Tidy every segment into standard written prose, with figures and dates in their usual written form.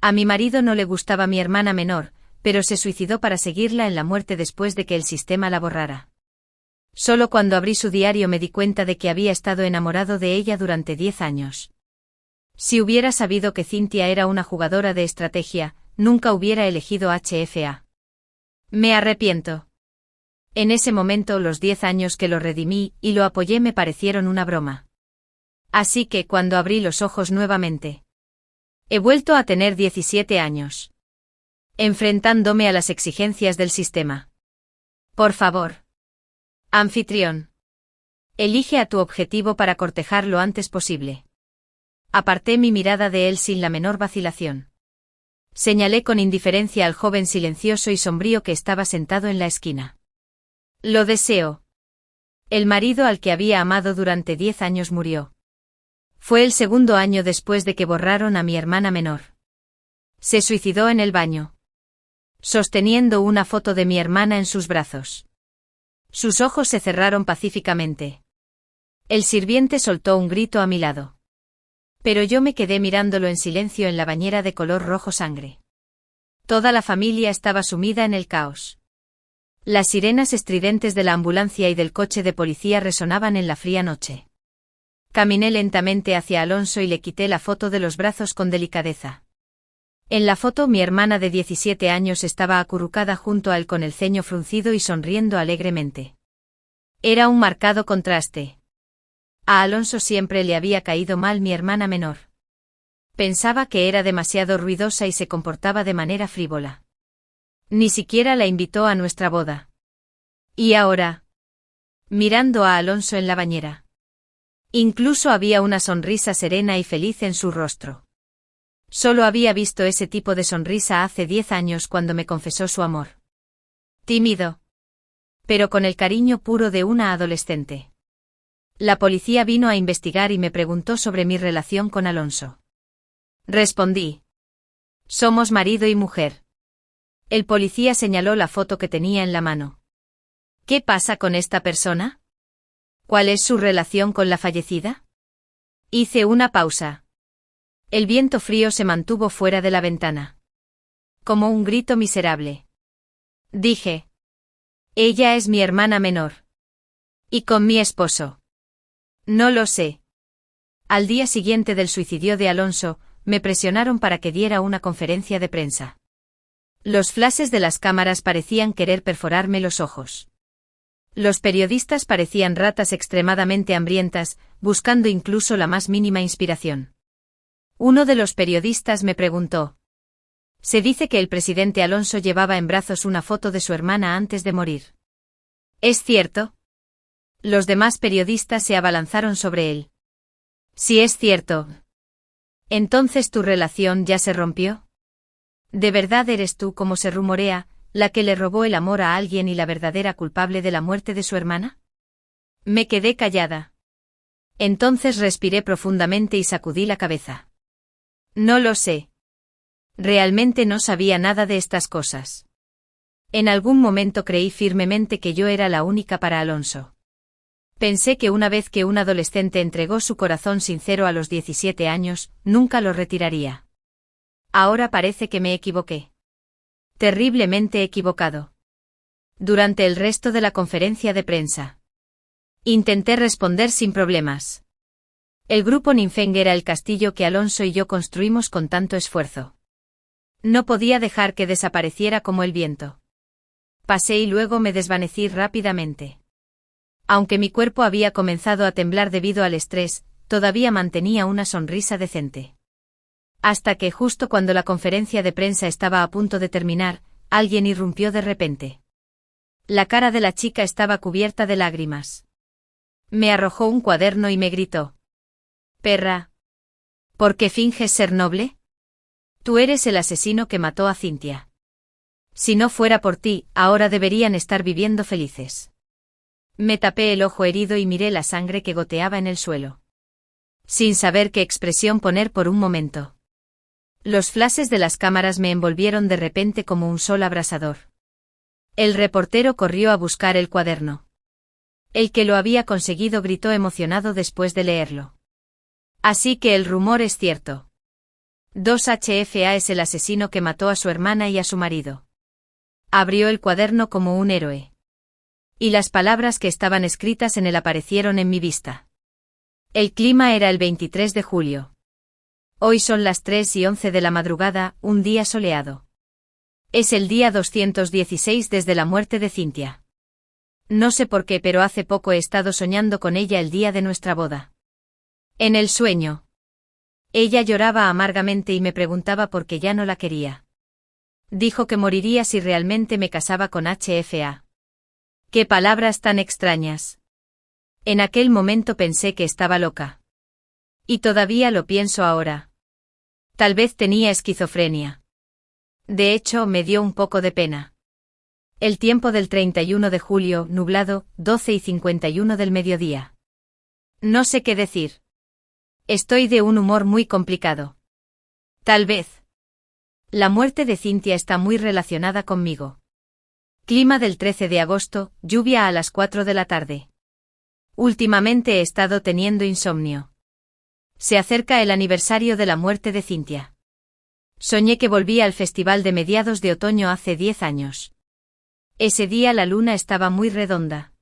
A mi marido no le gustaba mi hermana menor, pero se suicidó para seguirla en la muerte después de que el sistema la borrara. Solo cuando abrí su diario me di cuenta de que había estado enamorado de ella durante 10 años. Si hubiera sabido que Cynthia era una jugadora de estrategia, nunca hubiera elegido HFA. Me arrepiento. En ese momento los 10 años que lo redimí y lo apoyé me parecieron una broma. Así que cuando abrí los ojos nuevamente, he vuelto a tener 17 años. Enfrentándome a las exigencias del sistema. Por favor. Anfitrión. Elige a tu objetivo para cortejar lo antes posible. Aparté mi mirada de él sin la menor vacilación. Señalé con indiferencia al joven silencioso y sombrío que estaba sentado en la esquina. Lo deseo. El marido al que había amado durante 10 años murió. Fue el segundo año después de que borraron a mi hermana menor. Se suicidó en el baño, sosteniendo una foto de mi hermana en sus brazos. Sus ojos se cerraron pacíficamente. El sirviente soltó un grito a mi lado. Pero yo me quedé mirándolo en silencio en la bañera de color rojo sangre. Toda la familia estaba sumida en el caos. Las sirenas estridentes de la ambulancia y del coche de policía resonaban en la fría noche. Caminé lentamente hacia Alonso y le quité la foto de los brazos con delicadeza. En la foto mi hermana de 17 años estaba acurrucada junto a él con el ceño fruncido y sonriendo alegremente. Era un marcado contraste. A Alonso siempre le había caído mal mi hermana menor. Pensaba que era demasiado ruidosa y se comportaba de manera frívola. Ni siquiera la invitó a nuestra boda. ¿Y ahora? Mirando a Alonso en la bañera. Incluso había una sonrisa serena y feliz en su rostro. Solo había visto ese tipo de sonrisa hace 10 años cuando me confesó su amor. Tímido. Pero con el cariño puro de una adolescente. La policía vino a investigar y me preguntó sobre mi relación con Alonso. Respondí. Somos marido y mujer. El policía señaló la foto que tenía en la mano. ¿Qué pasa con esta persona? ¿Cuál es su relación con la fallecida? Hice una pausa. El viento frío se mantuvo fuera de la ventana. Como un grito miserable. Dije. Ella es mi hermana menor. ¿Y con mi esposo? No lo sé. Al día siguiente del suicidio de Alonso, me presionaron para que diera una conferencia de prensa. Los flashes de las cámaras parecían querer perforarme los ojos. Los periodistas parecían ratas extremadamente hambrientas, buscando incluso la más mínima inspiración. Uno de los periodistas me preguntó. Se dice que el presidente Alonso llevaba en brazos una foto de su hermana antes de morir. ¿Es cierto? Los demás periodistas se abalanzaron sobre él. Si es cierto. ¿Entonces tu relación ya se rompió? ¿De verdad eres tú, como se rumorea, la que le robó el amor a alguien y la verdadera culpable de la muerte de su hermana? Me quedé callada. Entonces respiré profundamente y sacudí la cabeza. No lo sé. Realmente no sabía nada de estas cosas. En algún momento creí firmemente que yo era la única para Alonso. Pensé que una vez que un adolescente entregó su corazón sincero a los 17 años, nunca lo retiraría. Ahora parece que me equivoqué. Terriblemente equivocado. Durante el resto de la conferencia de prensa, intenté responder sin problemas. El grupo Ninfeng era el castillo que Alonso y yo construimos con tanto esfuerzo. No podía dejar que desapareciera como el viento. Pasé y luego me desvanecí rápidamente. Aunque mi cuerpo había comenzado a temblar debido al estrés, todavía mantenía una sonrisa decente. Hasta que justo cuando la conferencia de prensa estaba a punto de terminar, alguien irrumpió de repente. La cara de la chica estaba cubierta de lágrimas. Me arrojó un cuaderno y me gritó. Perra. ¿Por qué finges ser noble? Tú eres el asesino que mató a Cynthia. Si no fuera por ti, ahora deberían estar viviendo felices. Me tapé el ojo herido y miré la sangre que goteaba en el suelo. Sin saber qué expresión poner por un momento. Los flashes de las cámaras me envolvieron de repente como un sol abrasador. El reportero corrió a buscar el cuaderno. El que lo había conseguido gritó emocionado después de leerlo. Así que el rumor es cierto. 2HFA es el asesino que mató a su hermana y a su marido. Abrió el cuaderno como un héroe. Y las palabras que estaban escritas en él aparecieron en mi vista. El clima era el 23 de julio. Hoy son las 3:11 de la madrugada, un día soleado. Es el día 216 desde la muerte de Cynthia. No sé por qué, pero hace poco he estado soñando con ella el día de nuestra boda. En el sueño. Ella lloraba amargamente y me preguntaba por qué ya no la quería. Dijo que moriría si realmente me casaba con HFA. ¡Qué palabras tan extrañas! En aquel momento pensé que estaba loca. Y todavía lo pienso ahora. Tal vez tenía esquizofrenia. De hecho, me dio un poco de pena. El tiempo del 31 de julio, nublado, 12:51 del mediodía. No sé qué decir. Estoy de un humor muy complicado. Tal vez. La muerte de Cynthia está muy relacionada conmigo. Clima del 13 de agosto, lluvia a las 4 de la tarde. Últimamente he estado teniendo insomnio. Se acerca el aniversario de la muerte de Cynthia. Soñé que volvía al festival de mediados de otoño hace 10 años. Ese día la luna estaba muy redonda.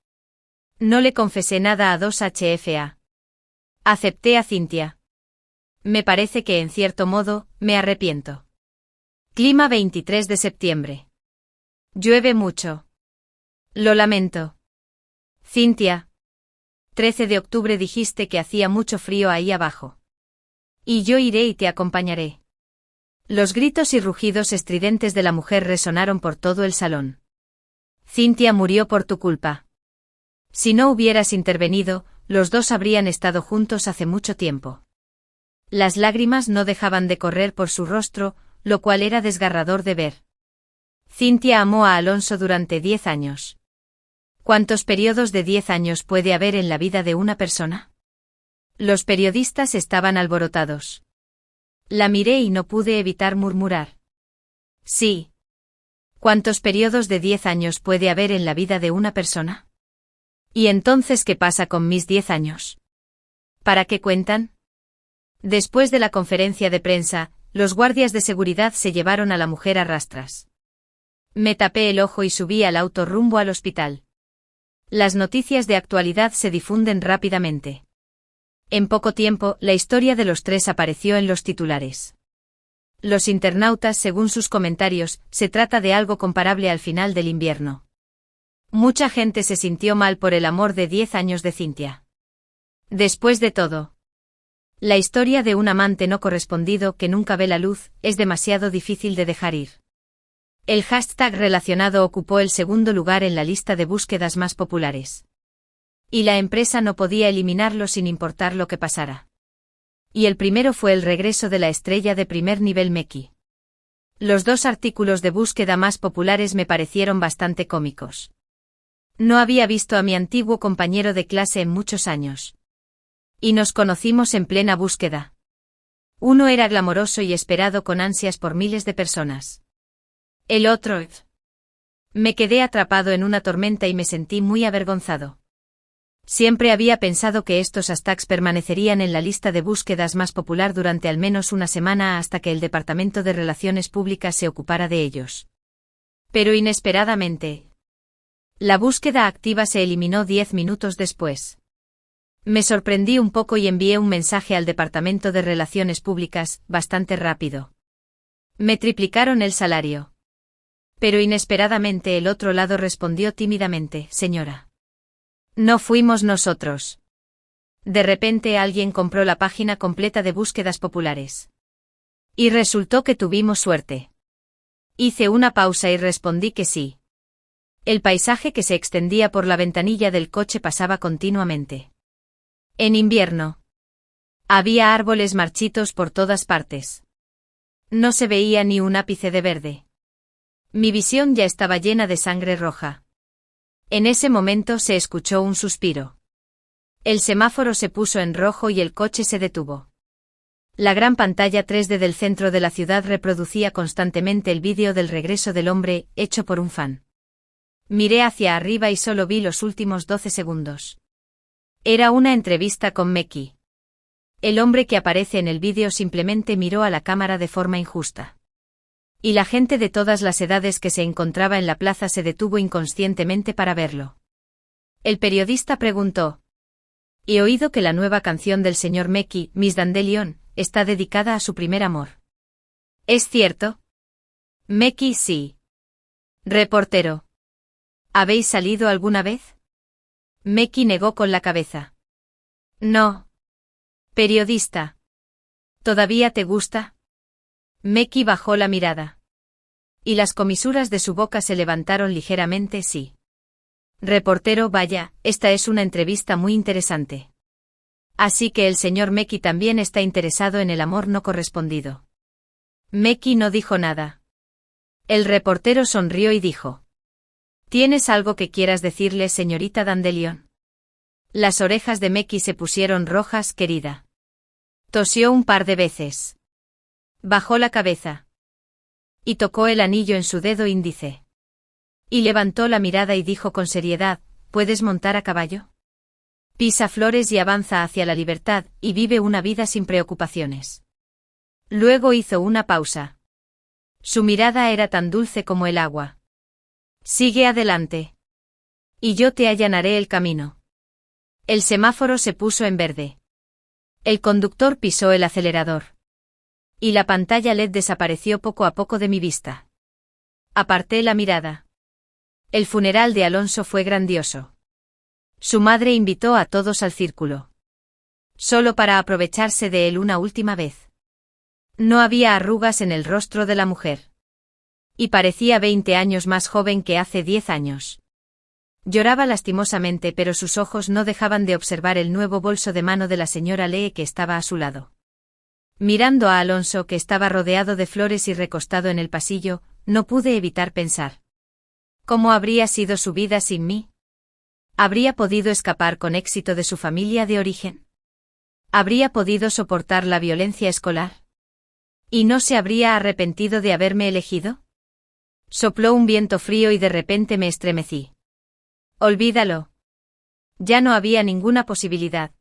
No le confesé nada a 2HFA. Acepté a Cynthia. Me parece que en cierto modo, me arrepiento. Clima 23 de septiembre. Llueve mucho. Lo lamento. Cynthia. 13 de octubre dijiste que hacía mucho frío ahí abajo. Y yo iré y te acompañaré. Los gritos y rugidos estridentes de la mujer resonaron por todo el salón. Cynthia murió por tu culpa. Si no hubieras intervenido, los dos habrían estado juntos hace mucho tiempo. Las lágrimas no dejaban de correr por su rostro, lo cual era desgarrador de ver. Cynthia amó a Alonso durante 10 años. ¿Cuántos periodos de 10 años puede haber en la vida de una persona? Los periodistas estaban alborotados. La miré y no pude evitar murmurar. Sí. ¿Cuántos periodos de 10 años puede haber en la vida de una persona? ¿Y entonces qué pasa con mis 10 años? ¿Para qué cuentan? Después de la conferencia de prensa, los guardias de seguridad se llevaron a la mujer a rastras. Me tapé el ojo y subí al auto rumbo al hospital. Las noticias de actualidad se difunden rápidamente. En poco tiempo, la historia de los tres apareció en los titulares. Los internautas, según sus comentarios, se trata de algo comparable al final del invierno. Mucha gente se sintió mal por el amor de 10 años de Cynthia. Después de todo, la historia de un amante no correspondido que nunca ve la luz, es demasiado difícil de dejar ir. El hashtag relacionado ocupó el segundo lugar en la lista de búsquedas más populares. Y la empresa no podía eliminarlo sin importar lo que pasara. Y el primero fue el regreso de la estrella de primer nivel Meki. Los dos artículos de búsqueda más populares me parecieron bastante cómicos. No había visto a mi antiguo compañero de clase en muchos años. Y nos conocimos en plena búsqueda. Uno era glamoroso y esperado con ansias por miles de personas. El otro... Me quedé atrapado en una tormenta y me sentí muy avergonzado. Siempre había pensado que estos hashtags permanecerían en la lista de búsquedas más popular durante al menos una semana hasta que el Departamento de Relaciones Públicas se ocupara de ellos. Pero inesperadamente, la búsqueda activa se eliminó 10 minutos después. Me sorprendí un poco y envié un mensaje al Departamento de Relaciones Públicas, bastante rápido. Me triplicaron el salario. Pero inesperadamente el otro lado respondió tímidamente, señora. No fuimos nosotros. De repente alguien compró la página completa de búsquedas populares. Y resultó que tuvimos suerte. Hice una pausa y respondí que sí. El paisaje que se extendía por la ventanilla del coche pasaba continuamente. En invierno. Había árboles marchitos por todas partes. No se veía ni un ápice de verde. Mi visión ya estaba llena de sangre roja. En ese momento se escuchó un suspiro. El semáforo se puso en rojo y el coche se detuvo. La gran pantalla 3D del centro de la ciudad reproducía constantemente el vídeo del regreso del hombre, hecho por un fan. Miré hacia arriba y solo vi los últimos 12 segundos. Era una entrevista con Meki. El hombre que aparece en el vídeo simplemente miró a la cámara de forma injusta. Y la gente de todas las edades que se encontraba en la plaza se detuvo inconscientemente para verlo. El periodista preguntó: «He oído que la nueva canción del señor Mekki, Miss Dandelion, está dedicada a su primer amor. ¿Es cierto?» Mekki: sí. Reportero: ¿habéis salido alguna vez? Mekki negó con la cabeza. No. Periodista: ¿todavía te gusta? Mekki bajó la mirada. Y las comisuras de su boca se levantaron ligeramente. Sí. Reportero: vaya, esta es una entrevista muy interesante. Así que el señor Mekki también está interesado en el amor no correspondido. Mekki no dijo nada. El reportero sonrió y dijo: ¿tienes algo que quieras decirle, señorita Dandelion? Las orejas de Mekki se pusieron rojas. Querida. Tosió un par de veces. Bajó la cabeza. Y tocó el anillo en su dedo índice. Y levantó la mirada y dijo con seriedad: ¿puedes montar a caballo? Pisa flores y avanza hacia la libertad, y vive una vida sin preocupaciones. Luego hizo una pausa. Su mirada era tan dulce como el agua. Sigue adelante. Y yo te allanaré el camino. El semáforo se puso en verde. El conductor pisó el acelerador. Y la pantalla LED desapareció poco a poco de mi vista. Aparté la mirada. El funeral de Alonso fue grandioso. Su madre invitó a todos al círculo. Solo para aprovecharse de él una última vez. No había arrugas en el rostro de la mujer. Y parecía 20 años más joven que hace 10 años. Lloraba lastimosamente, pero sus ojos no dejaban de observar el nuevo bolso de mano de la señora Lee que estaba a su lado. Mirando a Alonso, que estaba rodeado de flores y recostado en el pasillo, no pude evitar pensar: ¿cómo habría sido su vida sin mí? ¿Habría podido escapar con éxito de su familia de origen? ¿Habría podido soportar la violencia escolar? ¿Y no se habría arrepentido de haberme elegido? Sopló un viento frío y de repente me estremecí. Olvídalo. Ya no había ninguna posibilidad.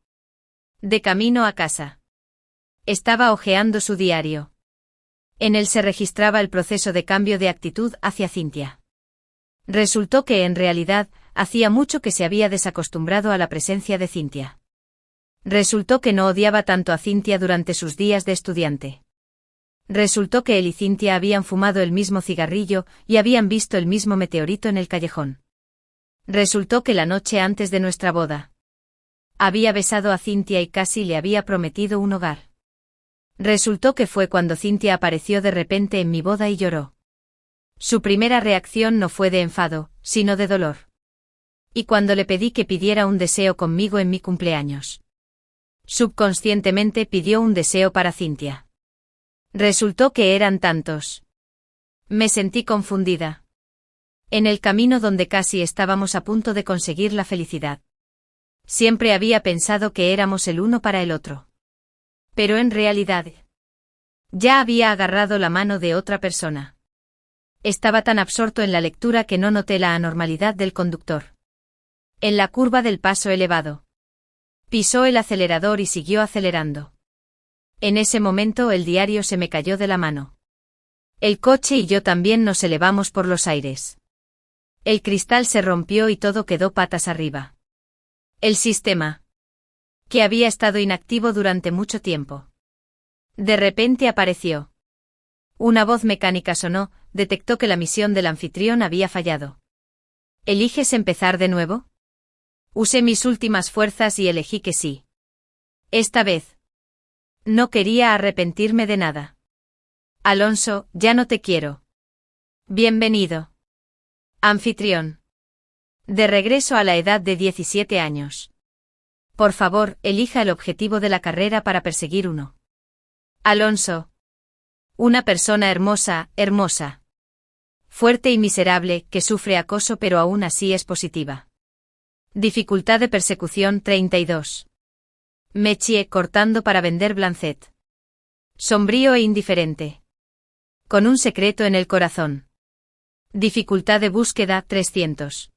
De camino a casa. Estaba hojeando su diario. En él se registraba el proceso de cambio de actitud hacia Cynthia. Resultó que en realidad, hacía mucho que se había desacostumbrado a la presencia de Cynthia. Resultó que no odiaba tanto a Cynthia durante sus días de estudiante. Resultó que él y Cynthia habían fumado el mismo cigarrillo y habían visto el mismo meteorito en el callejón. Resultó que la noche antes de nuestra boda había besado a Cynthia y casi le había prometido un hogar. Resultó que fue cuando Cynthia apareció de repente en mi boda y lloró. Su primera reacción no fue de enfado, sino de dolor. Y cuando le pedí que pidiera un deseo conmigo en mi cumpleaños, subconscientemente pidió un deseo para Cynthia. Resultó que eran tantos. Me sentí confundida. En el camino donde casi estábamos a punto de conseguir la felicidad. Siempre había pensado que éramos el uno para el otro. Pero en realidad, ya había agarrado la mano de otra persona. Estaba tan absorto en la lectura que no noté la anormalidad del conductor. En la curva del paso elevado. Pisó el acelerador y siguió acelerando. En ese momento el diario se me cayó de la mano. El coche y yo también nos elevamos por los aires. El cristal se rompió y todo quedó patas arriba. El sistema, que había estado inactivo durante mucho tiempo, de repente apareció. Una voz mecánica sonó, detectó que la misión del anfitrión había fallado. ¿Eliges empezar de nuevo? Usé mis últimas fuerzas y elegí que sí. Esta vez. No quería arrepentirme de nada. Alonso, ya no te quiero. Bienvenido. Anfitrión. De regreso a la edad de 17 años. Por favor, elija el objetivo de la carrera para perseguir uno. Alonso. Una persona hermosa, hermosa. Fuerte y miserable, que sufre acoso pero aún así es positiva. Dificultad de persecución 32. Métier cortando para vender Blancet. Sombrío e indiferente. Con un secreto en el corazón. Dificultad de búsqueda 300.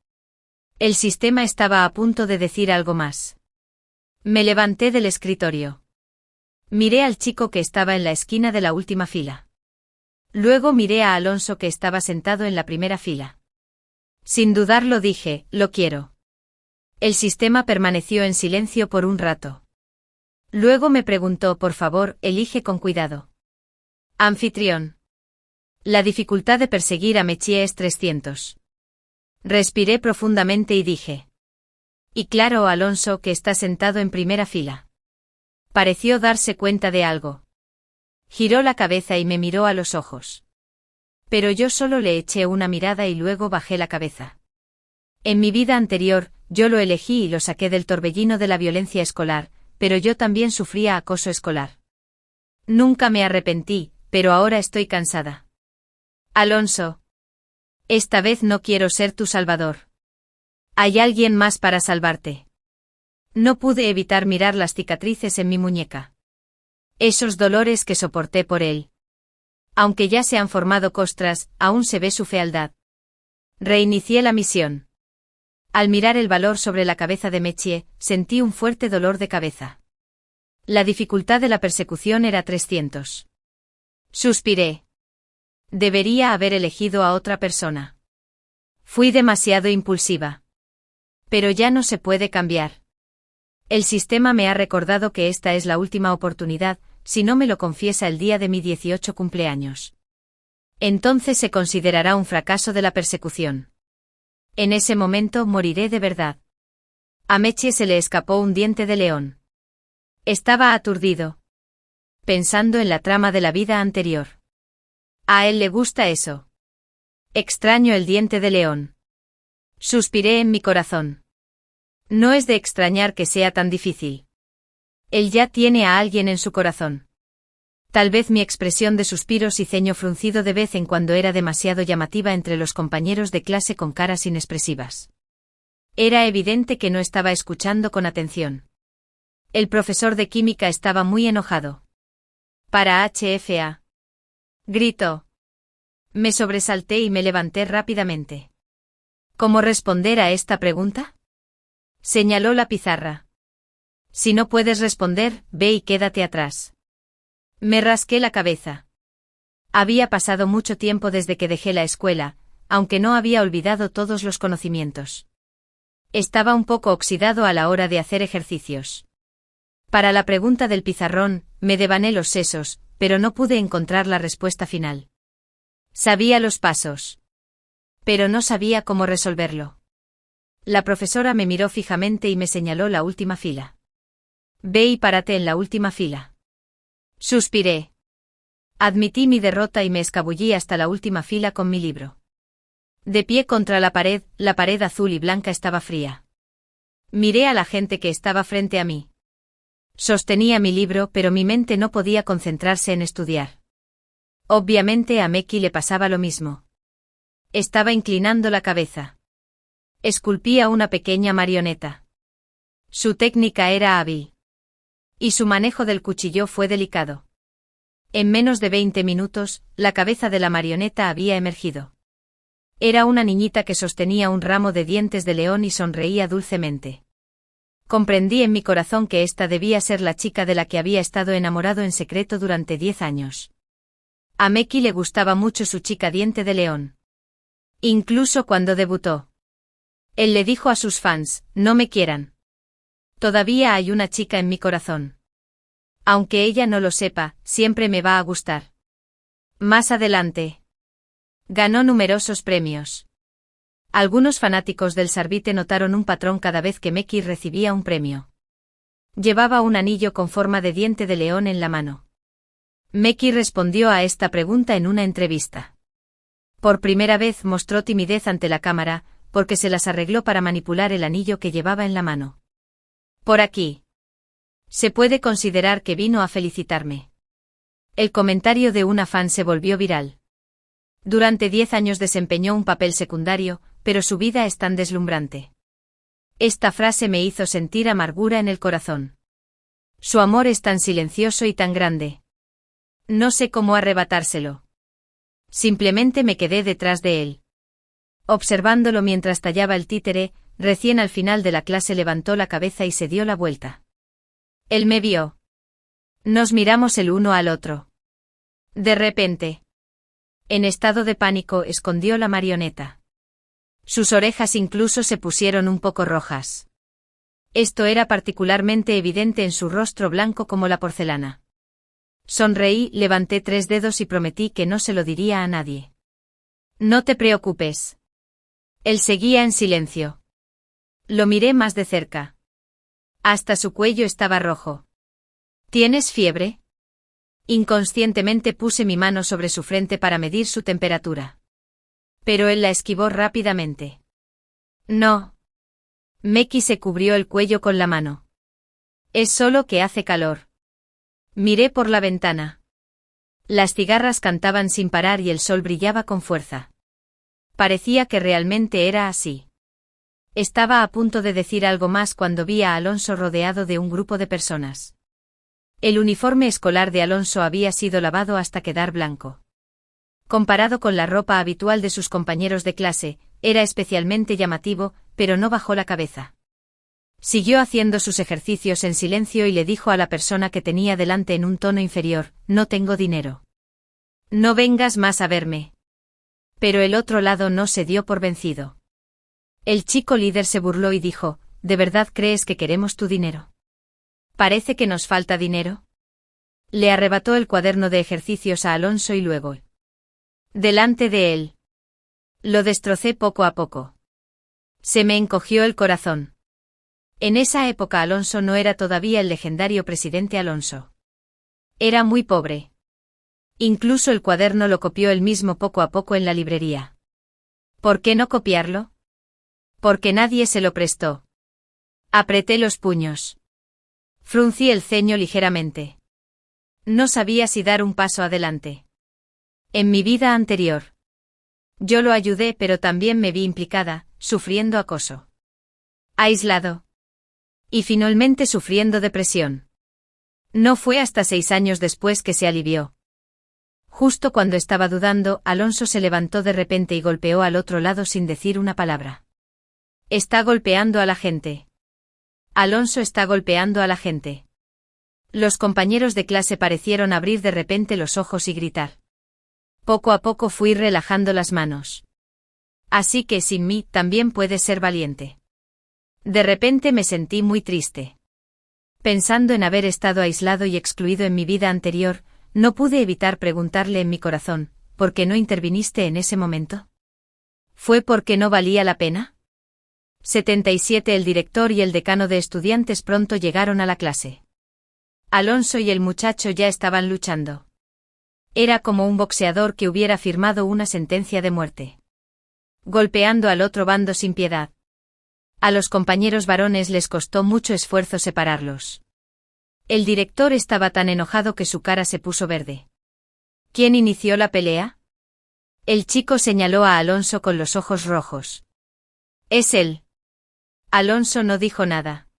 El sistema estaba a punto de decir algo más. Me levanté del escritorio. Miré al chico que estaba en la esquina de la última fila. Luego miré a Alonso que estaba sentado en la primera fila. Sin dudarlo dije, lo quiero. El sistema permaneció en silencio por un rato. Luego me preguntó, por favor, elige con cuidado. Anfitrión. La dificultad de perseguir a Mechie es 300. Respiré profundamente y dije. Y claro, Alonso que está sentado en primera fila. Pareció darse cuenta de algo. Giró la cabeza y me miró a los ojos. Pero yo solo le eché una mirada y luego bajé la cabeza. En mi vida anterior, yo lo elegí y lo saqué del torbellino de la violencia escolar, pero yo también sufría acoso escolar. Nunca me arrepentí, pero ahora estoy cansada. Alonso. Esta vez no quiero ser tu salvador. Hay alguien más para salvarte. No pude evitar mirar las cicatrices en mi muñeca. Esos dolores que soporté por él. Aunque ya se han formado costras, aún se ve su fealdad. Reinicié la misión. Al mirar el valor sobre la cabeza de Mechie, sentí un fuerte dolor de cabeza. La dificultad de la persecución era 300. Suspiré. Debería haber elegido a otra persona. Fui demasiado impulsiva. Pero ya no se puede cambiar. El sistema me ha recordado que esta es la última oportunidad, si no me lo confiesa el día de mi 18 cumpleaños. Entonces se considerará un fracaso de la persecución. En ese momento moriré de verdad. A Mechie se le escapó un diente de león. Estaba aturdido. Pensando en la trama de la vida anterior. A él le gusta eso. Extraño el diente de león. Suspiré en mi corazón. No es de extrañar que sea tan difícil. Él ya tiene a alguien en su corazón. Tal vez mi expresión de suspiros y ceño fruncido de vez en cuando era demasiado llamativa entre los compañeros de clase con caras inexpresivas. Era evidente que no estaba escuchando con atención. El profesor de química estaba muy enojado. Para HFA. Gritó. Me sobresalté y me levanté rápidamente. ¿Cómo responder a esta pregunta? Señaló la pizarra. Si no puedes responder, ve y quédate atrás. Me rasqué la cabeza. Había pasado mucho tiempo desde que dejé la escuela, aunque no había olvidado todos los conocimientos. Estaba un poco oxidado a la hora de hacer ejercicios. Para la pregunta del pizarrón, me devané los sesos, pero no pude encontrar la respuesta final. Sabía los pasos. Pero no sabía cómo resolverlo. La profesora me miró fijamente y me señaló la última fila. Ve y párate en la última fila. Suspiré. Admití mi derrota y me escabullí hasta la última fila con mi libro. De pie contra la pared azul y blanca estaba fría. Miré a la gente que estaba frente a mí. Sostenía mi libro, pero mi mente no podía concentrarse en estudiar. Obviamente a Meki le pasaba lo mismo. Estaba inclinando la cabeza. Esculpía una pequeña marioneta. Su técnica era hábil. Y su manejo del cuchillo fue delicado. En menos de 20 minutos, la cabeza de la marioneta había emergido. Era una niñita que sostenía un ramo de dientes de león y sonreía dulcemente. Comprendí en mi corazón que esta debía ser la chica de la que había estado enamorado en secreto durante 10 años. A Meki le gustaba mucho su chica diente de león. Incluso cuando debutó. Él le dijo a sus fans, no me quieran. Todavía hay una chica en mi corazón. Aunque ella no lo sepa, siempre me va a gustar. Más adelante. Ganó numerosos premios. Algunos fanáticos del Sarbite notaron un patrón cada vez que Meki recibía un premio. Llevaba un anillo con forma de diente de león en la mano. Meki respondió a esta pregunta en una entrevista. Por primera vez mostró timidez ante la cámara, porque se las arregló para manipular el anillo que llevaba en la mano. Por aquí. Se puede considerar que vino a felicitarme. El comentario de una fan se volvió viral. Durante 10 años desempeñó un papel secundario, pero su vida es tan deslumbrante. Esta frase me hizo sentir amargura en el corazón. Su amor es tan silencioso y tan grande. No sé cómo arrebatárselo. Simplemente me quedé detrás de él. Observándolo mientras tallaba el títere, recién al final de la clase levantó la cabeza y se dio la vuelta. Él me vio. Nos miramos el uno al otro. De repente, en estado de pánico, escondió la marioneta. Sus orejas incluso se pusieron un poco rojas. Esto era particularmente evidente en su rostro blanco como la porcelana. Sonreí, levanté 3 dedos y prometí que no se lo diría a nadie. No te preocupes. Él seguía en silencio. Lo miré más de cerca. Hasta su cuello estaba rojo. ¿Tienes fiebre? Inconscientemente puse mi mano sobre su frente para medir su temperatura. Pero él la esquivó rápidamente. No. Meki se cubrió el cuello con la mano. Es solo que hace calor. Miré por la ventana. Las cigarras cantaban sin parar y el sol brillaba con fuerza. Parecía que realmente era así. Estaba a punto de decir algo más cuando vi a Alonso rodeado de un grupo de personas. El uniforme escolar de Alonso había sido lavado hasta quedar blanco. Comparado con la ropa habitual de sus compañeros de clase, era especialmente llamativo, pero no bajó la cabeza. Siguió haciendo sus ejercicios en silencio y le dijo a la persona que tenía delante en un tono inferior: no tengo dinero. No vengas más a verme. Pero el otro lado no se dio por vencido. El chico líder se burló y dijo: ¿de verdad crees que queremos tu dinero? ¿Parece que nos falta dinero? Le arrebató el cuaderno de ejercicios a Alonso y luego, delante de él, lo destrocé poco a poco. Se me encogió el corazón. En esa época Alonso no era todavía el legendario presidente Alonso. Era muy pobre. Incluso el cuaderno lo copió él mismo poco a poco en la librería. ¿Por qué no copiarlo? Porque nadie se lo prestó. Apreté los puños. Fruncí el ceño ligeramente. No sabía si dar un paso adelante. En mi vida anterior, yo lo ayudé, pero también me vi implicada, sufriendo acoso. Aislado. Y finalmente sufriendo depresión. No fue hasta 6 años después que se alivió. Justo cuando estaba dudando, Alonso se levantó de repente y golpeó al otro lado sin decir una palabra. Está golpeando a la gente. Alonso está golpeando a la gente. Los compañeros de clase parecieron abrir de repente los ojos y gritar. Poco a poco fui relajando las manos. Así que sin mí también puedes ser valiente. De repente me sentí muy triste. Pensando en haber estado aislado y excluido en mi vida anterior, no pude evitar preguntarle en mi corazón: ¿por qué no interviniste en ese momento? ¿Fue porque no valía la pena? 77 El director y el decano de estudiantes pronto llegaron a la clase. Alonso y el muchacho ya estaban luchando. Era como un boxeador que hubiera firmado una sentencia de muerte. Golpeando al otro bando sin piedad. A los compañeros varones les costó mucho esfuerzo separarlos. El director estaba tan enojado que su cara se puso verde. ¿Quién inició la pelea? El chico señaló a Alonso con los ojos rojos. Es él. Alonso no dijo nada.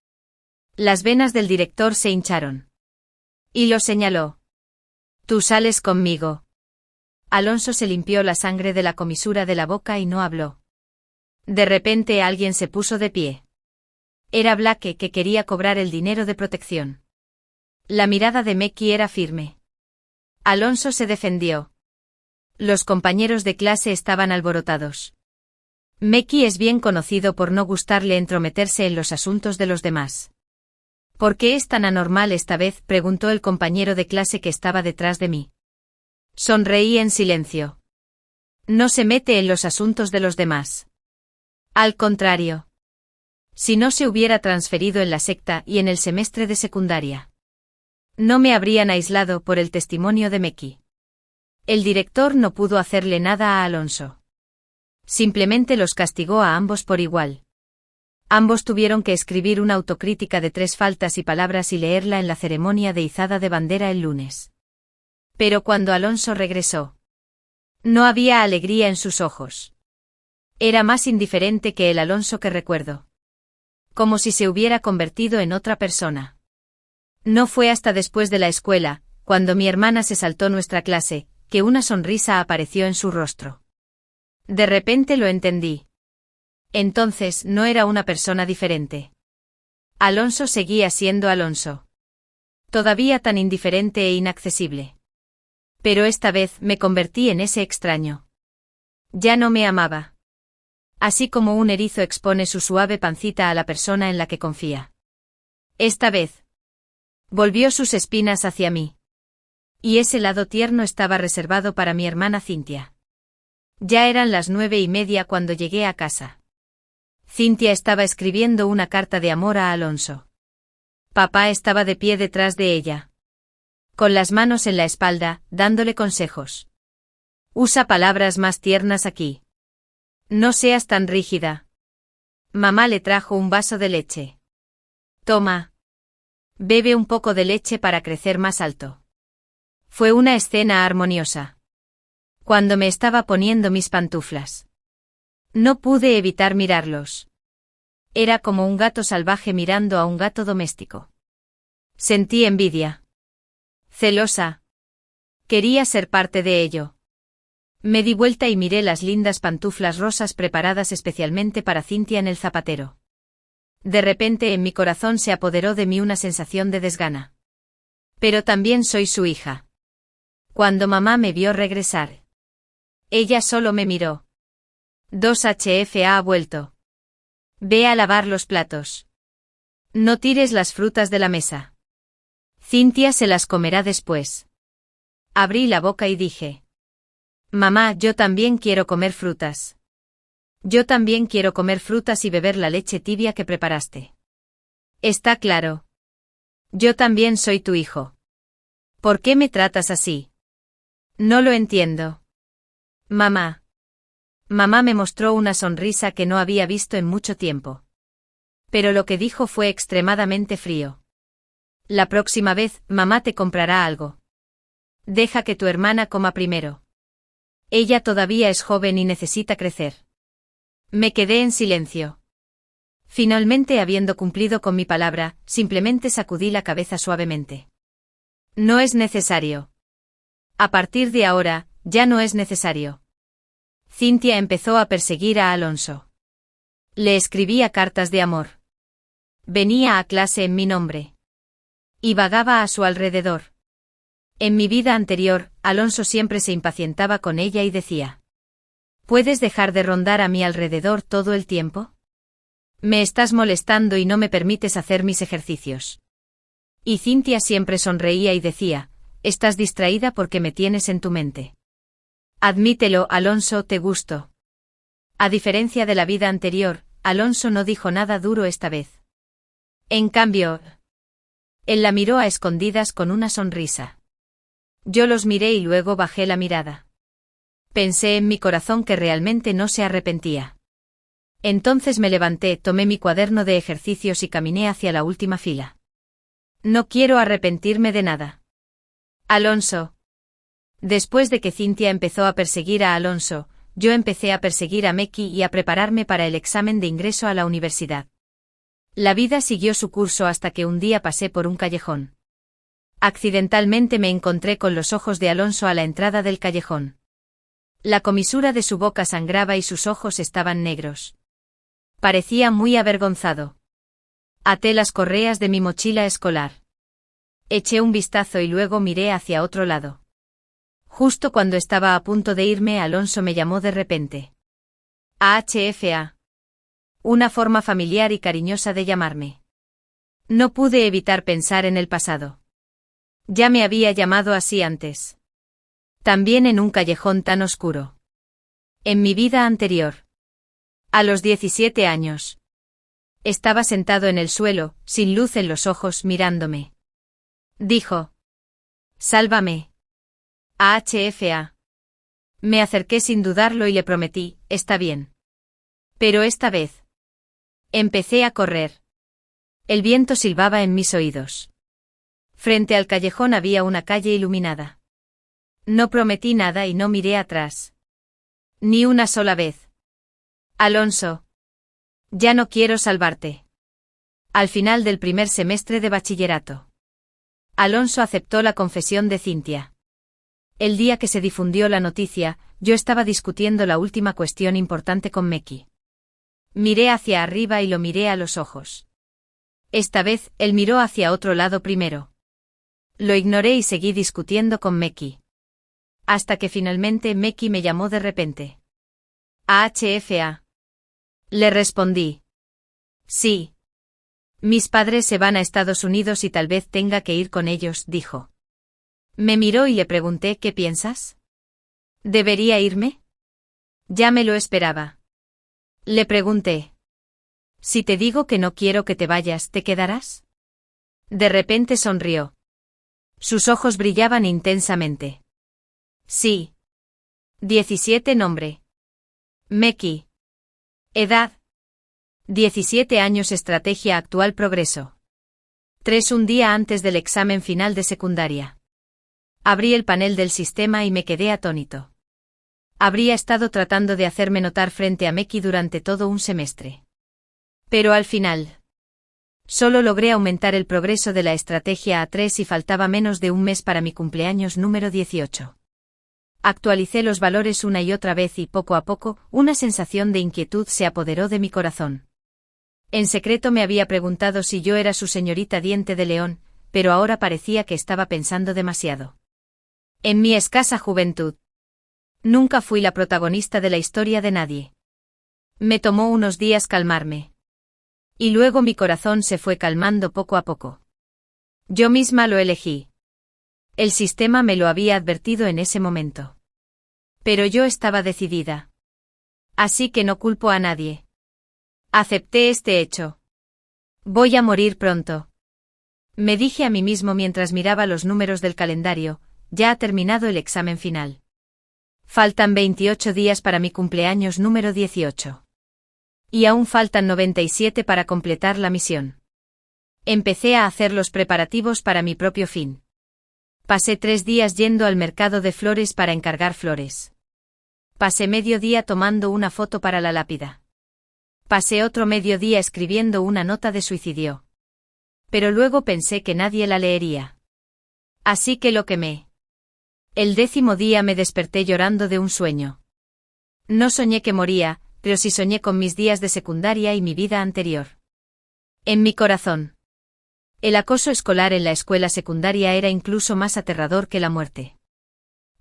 Las venas del director se hincharon. Y lo señaló. Tú sales conmigo. Alonso se limpió la sangre de la comisura de la boca y no habló. De repente alguien se puso de pie. Era Blake, que quería cobrar el dinero de protección. La mirada de Meki era firme. Alonso se defendió. Los compañeros de clase estaban alborotados. Meki es bien conocido por no gustarle entrometerse en los asuntos de los demás. ¿Por qué es tan anormal esta vez?, preguntó el compañero de clase que estaba detrás de mí. Sonreí en silencio. No se mete en los asuntos de los demás. Al contrario. Si no se hubiera transferido en la secta y en el semestre de secundaria, no me habrían aislado por el testimonio de Meki. El director no pudo hacerle nada a Alonso. Simplemente los castigó a ambos por igual. Ambos tuvieron que escribir una autocrítica de 3 faltas y palabras y leerla en la ceremonia de izada de bandera el lunes. Pero cuando Alonso regresó, no había alegría en sus ojos. Era más indiferente que el Alonso que recuerdo. Como si se hubiera convertido en otra persona. No fue hasta después de la escuela, cuando mi hermana se saltó nuestra clase, que una sonrisa apareció en su rostro. De repente lo entendí. Entonces no era una persona diferente. Alonso seguía siendo Alonso. Todavía tan indiferente e inaccesible. Pero esta vez me convertí en ese extraño. Ya no me amaba. Así como un erizo expone su suave pancita a la persona en la que confía. Esta vez. Volvió sus espinas hacia mí. Y ese lado tierno estaba reservado para mi hermana Cintia. Ya eran las 9:30 cuando llegué a casa. Cintia estaba escribiendo una carta de amor a Alonso. Papá estaba de pie detrás de ella. Con las manos en la espalda, dándole consejos. Usa palabras más tiernas aquí. No seas tan rígida. Mamá le trajo un vaso de leche. Toma. Bebe un poco de leche para crecer más alto. Fue una escena armoniosa. Cuando me estaba poniendo mis pantuflas. No pude evitar mirarlos. Era como un gato salvaje mirando a un gato doméstico. Sentí envidia. Celosa. Quería ser parte de ello. Me di vuelta y miré las lindas pantuflas rosas preparadas especialmente para Cintia en el zapatero. De repente en mi corazón se apoderó de mí una sensación de desgana. Pero también soy su hija. Cuando mamá me vio regresar. Ella solo me miró. 2HF ha vuelto. Ve a lavar los platos. No tires las frutas de la mesa. Cintia se las comerá después. Abrí la boca y dije. Mamá, yo también quiero comer frutas. Yo también quiero comer frutas y beber la leche tibia que preparaste. Está claro. Yo también soy tu hijo. ¿Por qué me tratas así? No lo entiendo. Mamá. Mamá me mostró una sonrisa que no había visto en mucho tiempo. Pero lo que dijo fue extremadamente frío. La próxima vez, mamá te comprará algo. Deja que tu hermana coma primero. Ella todavía es joven y necesita crecer. Me quedé en silencio. Finalmente, habiendo cumplido con mi palabra, simplemente sacudí la cabeza suavemente. No es necesario. A partir de ahora, ya no es necesario. Cintia empezó a perseguir a Alonso. Le escribía cartas de amor. Venía a clase en mi nombre. Y vagaba a su alrededor. En mi vida anterior, Alonso siempre se impacientaba con ella y decía: ¿puedes dejar de rondar a mi alrededor todo el tiempo? Me estás molestando y no me permites hacer mis ejercicios. Y Cintia siempre sonreía y decía: estás distraída porque me tienes en tu mente. Admítelo, Alonso, te gusto. A diferencia de la vida anterior, Alonso no dijo nada duro esta vez. En cambio, él la miró a escondidas con una sonrisa. Yo los miré y luego bajé la mirada. Pensé en mi corazón que realmente no se arrepentía. Entonces me levanté, tomé mi cuaderno de ejercicios y caminé hacia la última fila. No quiero arrepentirme de nada. Alonso. Después de que Cintia empezó a perseguir a Alonso, yo empecé a perseguir a Meki y a prepararme para el examen de ingreso a la universidad. La vida siguió su curso hasta que un día pasé por un callejón. Accidentalmente me encontré con los ojos de Alonso a la entrada del callejón. La comisura de su boca sangraba y sus ojos estaban negros. Parecía muy avergonzado. Até las correas de mi mochila escolar. Eché un vistazo y luego miré hacia otro lado. Justo cuando estaba a punto de irme, Alonso me llamó de repente. AHFA. Una forma familiar y cariñosa de llamarme. No pude evitar pensar en el pasado. Ya me había llamado así antes. También en un callejón tan oscuro. En mi vida anterior. A los 17 años. Estaba sentado en el suelo, sin luz en los ojos, mirándome. Dijo: sálvame. AHFA. Me acerqué sin dudarlo y le prometí: está bien. Pero esta vez. Empecé a correr. El viento silbaba en mis oídos. Frente al callejón había una calle iluminada. No prometí nada y no miré atrás. Ni una sola vez. Alonso. Ya no quiero salvarte. Al final del primer semestre de bachillerato. Alonso aceptó la confesión de Cintia. El día que se difundió la noticia, yo estaba discutiendo la última cuestión importante con Meki. Miré hacia arriba y lo miré a los ojos. Esta vez, él miró hacia otro lado primero. Lo ignoré y seguí discutiendo con Meki. Hasta que finalmente Meki me llamó de repente. ¿AHFA? Le respondí. Sí. Mis padres se van a Estados Unidos y tal vez tenga que ir con ellos, dijo. Me miró y le pregunté ¿qué piensas? ¿Debería irme? Ya me lo esperaba. Le pregunté. Si te digo que no quiero que te vayas, ¿te quedarás? De repente sonrió. Sus ojos brillaban intensamente. Sí. 17 nombre. Meki. Edad. 17 años. Estrategia actual. Progreso. 3. Un día antes del examen final de secundaria. Abrí el panel del sistema y me quedé atónito. Habría estado tratando de hacerme notar frente a Meki durante todo un semestre. Pero al final, solo logré aumentar el progreso de la estrategia a 3 y faltaba menos de un mes para mi cumpleaños número 18. Actualicé los valores una y otra vez y poco a poco, una sensación de inquietud se apoderó de mi corazón. En secreto me había preguntado si yo era su señorita Diente de León, pero ahora parecía que estaba pensando demasiado. En mi escasa juventud, nunca fui la protagonista de la historia de nadie. Me tomó unos días calmarme. Y luego mi corazón se fue calmando poco a poco. Yo misma lo elegí. El sistema me lo había advertido en ese momento. Pero yo estaba decidida. Así que no culpo a nadie. Acepté este hecho. Voy a morir pronto. Me dije a mí mismo mientras miraba los números del calendario, ya ha terminado el examen final. Faltan 28 días para mi cumpleaños número 18. Y aún faltan 97 para completar la misión. Empecé a hacer los preparativos para mi propio fin. Pasé 3 días yendo al mercado de flores para encargar flores. Pasé medio día tomando una foto para la lápida. Pasé otro mediodía escribiendo una nota de suicidio. Pero luego pensé que nadie la leería. Así que lo quemé. El 10º día me desperté llorando de un sueño. No soñé que moría, pero sí soñé con mis días de secundaria y mi vida anterior. En mi corazón. El acoso escolar en la escuela secundaria era incluso más aterrador que la muerte.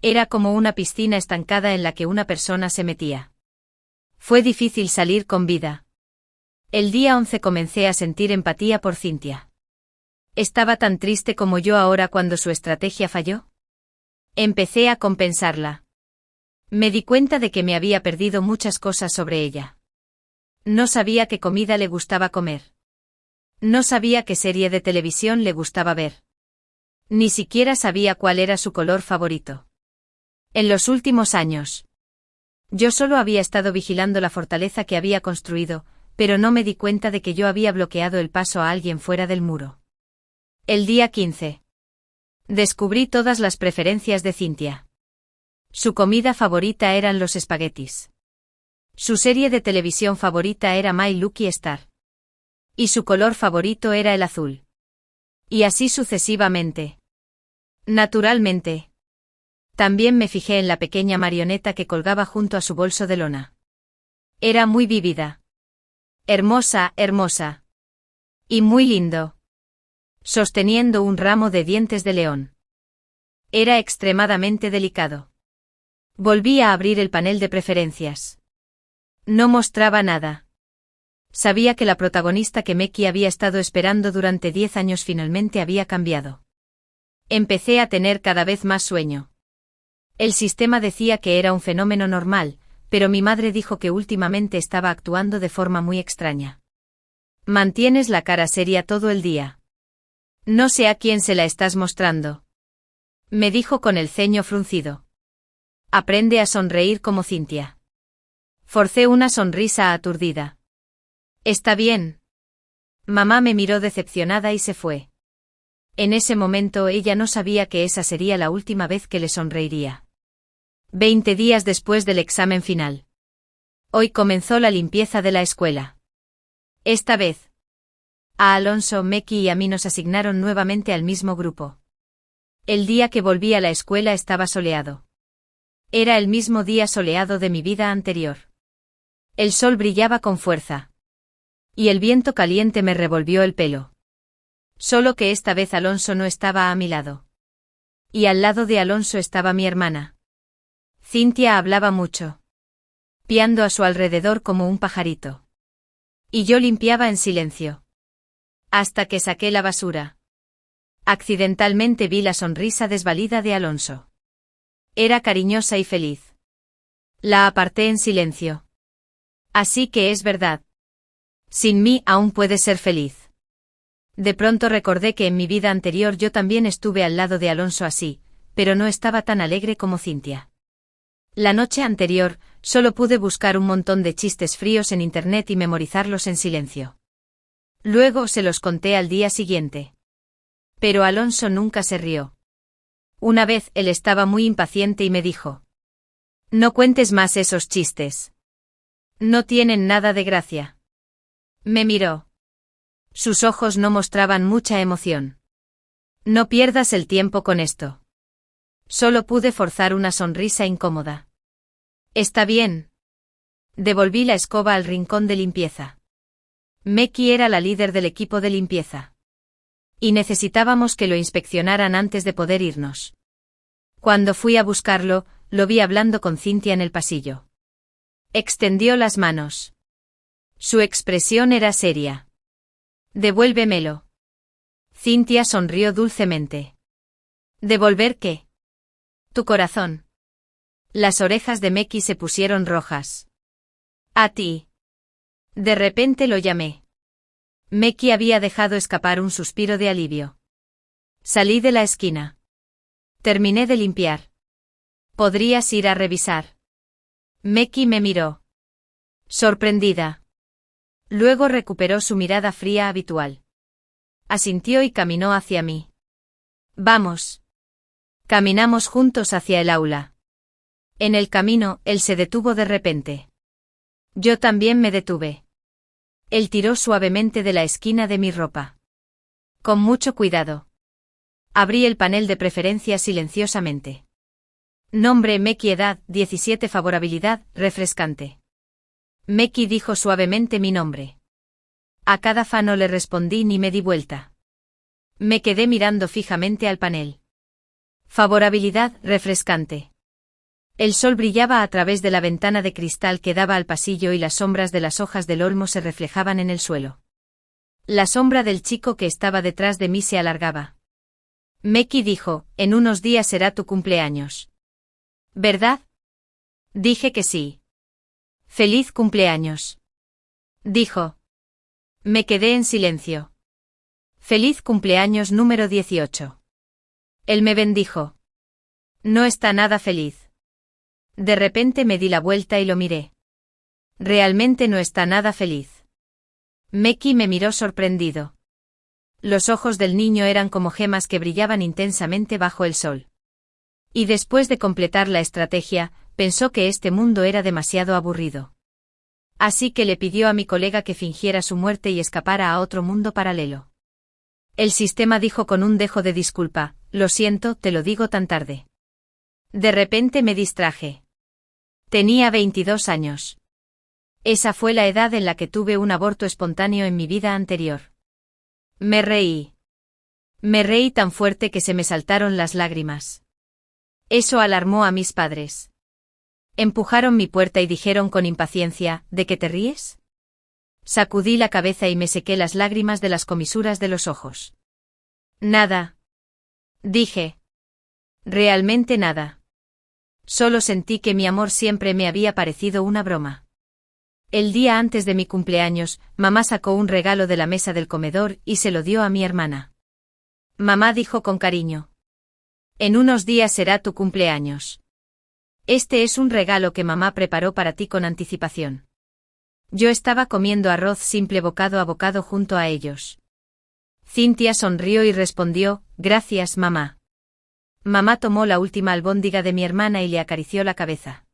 Era como una piscina estancada en la que una persona se metía. Fue difícil salir con vida. El día 11 comencé a sentir empatía por Cynthia. ¿Estaba tan triste como yo ahora cuando su estrategia falló? Empecé a compensarla. Me di cuenta de que me había perdido muchas cosas sobre ella. No sabía qué comida le gustaba comer. No sabía qué serie de televisión le gustaba ver. Ni siquiera sabía cuál era su color favorito. En los últimos años, yo solo había estado vigilando la fortaleza que había construido, pero no me di cuenta de que yo había bloqueado el paso a alguien fuera del muro. El día 15. Descubrí todas las preferencias de Cynthia. Su comida favorita eran los espaguetis. Su serie de televisión favorita era My Lucky Star. Y su color favorito era el azul. Y así sucesivamente. Naturalmente. También me fijé en la pequeña marioneta que colgaba junto a su bolso de lona. Era muy vívida. Hermosa, hermosa. Y muy lindo. Sosteniendo un ramo de dientes de león. Era extremadamente delicado. Volví a abrir el panel de preferencias. No mostraba nada. Sabía que la protagonista que Meki había estado esperando durante 10 años finalmente había cambiado. Empecé a tener cada vez más sueño. El sistema decía que era un fenómeno normal, pero mi madre dijo que últimamente estaba actuando de forma muy extraña. Mantienes la cara seria todo el día. No sé a quién se la estás mostrando. Me dijo con el ceño fruncido. Aprende a sonreír como Cynthia. Forcé una sonrisa aturdida. Está bien. Mamá me miró decepcionada y se fue. En ese momento ella no sabía que esa sería la última vez que le sonreiría. 20 días después del examen final. Hoy comenzó la limpieza de la escuela. Esta vez, a Alonso, Meki y a mí nos asignaron nuevamente al mismo grupo. El día que volví a la escuela estaba soleado. Era el mismo día soleado de mi vida anterior. El sol brillaba con fuerza. Y el viento caliente me revolvió el pelo. Solo que esta vez Alonso no estaba a mi lado. Y al lado de Alonso estaba mi hermana. Cintia hablaba mucho, piando a su alrededor como un pajarito. Y yo limpiaba en silencio. Hasta que saqué la basura. Accidentalmente vi la sonrisa desvalida de Alonso. Era cariñosa y feliz. La aparté en silencio. Así que es verdad. Sin mí aún puedes ser feliz. De pronto recordé que en mi vida anterior yo también estuve al lado de Alonso así, pero no estaba tan alegre como Cintia. La noche anterior, solo pude buscar un montón de chistes fríos en internet y memorizarlos en silencio. Luego se los conté al día siguiente. Pero Alonso nunca se rió. Una vez él estaba muy impaciente y me dijo: «No cuentes más esos chistes. No tienen nada de gracia». Me miró. Sus ojos no mostraban mucha emoción. «No pierdas el tiempo con esto». Solo pude forzar una sonrisa incómoda. «Está bien». Devolví la escoba al rincón de limpieza. Meki era la líder del equipo de limpieza. Y necesitábamos que lo inspeccionaran antes de poder irnos. Cuando fui a buscarlo, lo vi hablando con Cintia en el pasillo. Extendió las manos. Su expresión era seria. «Devuélvemelo». Cintia sonrió dulcemente. «¿Devolver qué?» «Tu corazón». Las orejas de Meki se pusieron rojas. «A ti». De repente lo llamé. Meki había dejado escapar un suspiro de alivio. Salí de la esquina. Terminé de limpiar. ¿Podrías ir a revisar? Meki me miró. Sorprendida. Luego recuperó su mirada fría habitual. Asintió y caminó hacia mí. «Vamos». Caminamos juntos hacia el aula. En el camino, él se detuvo de repente. Yo también me detuve. Él tiró suavemente de la esquina de mi ropa. Con mucho cuidado. Abrí el panel de preferencias silenciosamente. Nombre: Meki. Edad: 17. Favorabilidad: refrescante. Meki dijo suavemente mi nombre. A cada fa no le respondí ni me di vuelta. Me quedé mirando fijamente al panel. Favorabilidad: refrescante. El sol brillaba a través de la ventana de cristal que daba al pasillo y las sombras de las hojas del olmo se reflejaban en el suelo. La sombra del chico que estaba detrás de mí se alargaba. Meki dijo: «En unos días será tu cumpleaños». «¿Verdad?» Dije que sí. «Feliz cumpleaños», dijo. Me quedé en silencio. «Feliz cumpleaños número 18». Él me bendijo. No está nada feliz. De repente me di la vuelta y lo miré. Realmente no está nada feliz. Meki me miró sorprendido. Los ojos del niño eran como gemas que brillaban intensamente bajo el sol. Y después de completar la estrategia, pensó que este mundo era demasiado aburrido. Así que le pidió a mi colega que fingiera su muerte y escapara a otro mundo paralelo. El sistema dijo con un dejo de disculpa: «Lo siento, te lo digo tan tarde». De repente me distraje. Tenía 22 años. Esa fue la edad en la que tuve un aborto espontáneo en mi vida anterior. Me reí. Me reí tan fuerte que se me saltaron las lágrimas. Eso alarmó a mis padres. Empujaron mi puerta y dijeron con impaciencia: «¿De qué te ríes?». Sacudí la cabeza y me sequé las lágrimas de las comisuras de los ojos. «Nada», dije. «Realmente nada. Solo sentí que mi amor siempre me había parecido una broma». El día antes de mi cumpleaños, mamá sacó un regalo de la mesa del comedor y se lo dio a mi hermana. Mamá dijo con cariño: «En unos días será tu cumpleaños. Este es un regalo que mamá preparó para ti con anticipación». Yo estaba comiendo arroz simple bocado a bocado junto a ellos. Cintia sonrió y respondió: «Gracias, mamá». Mamá tomó la última albóndiga de mi hermana y le acarició la cabeza.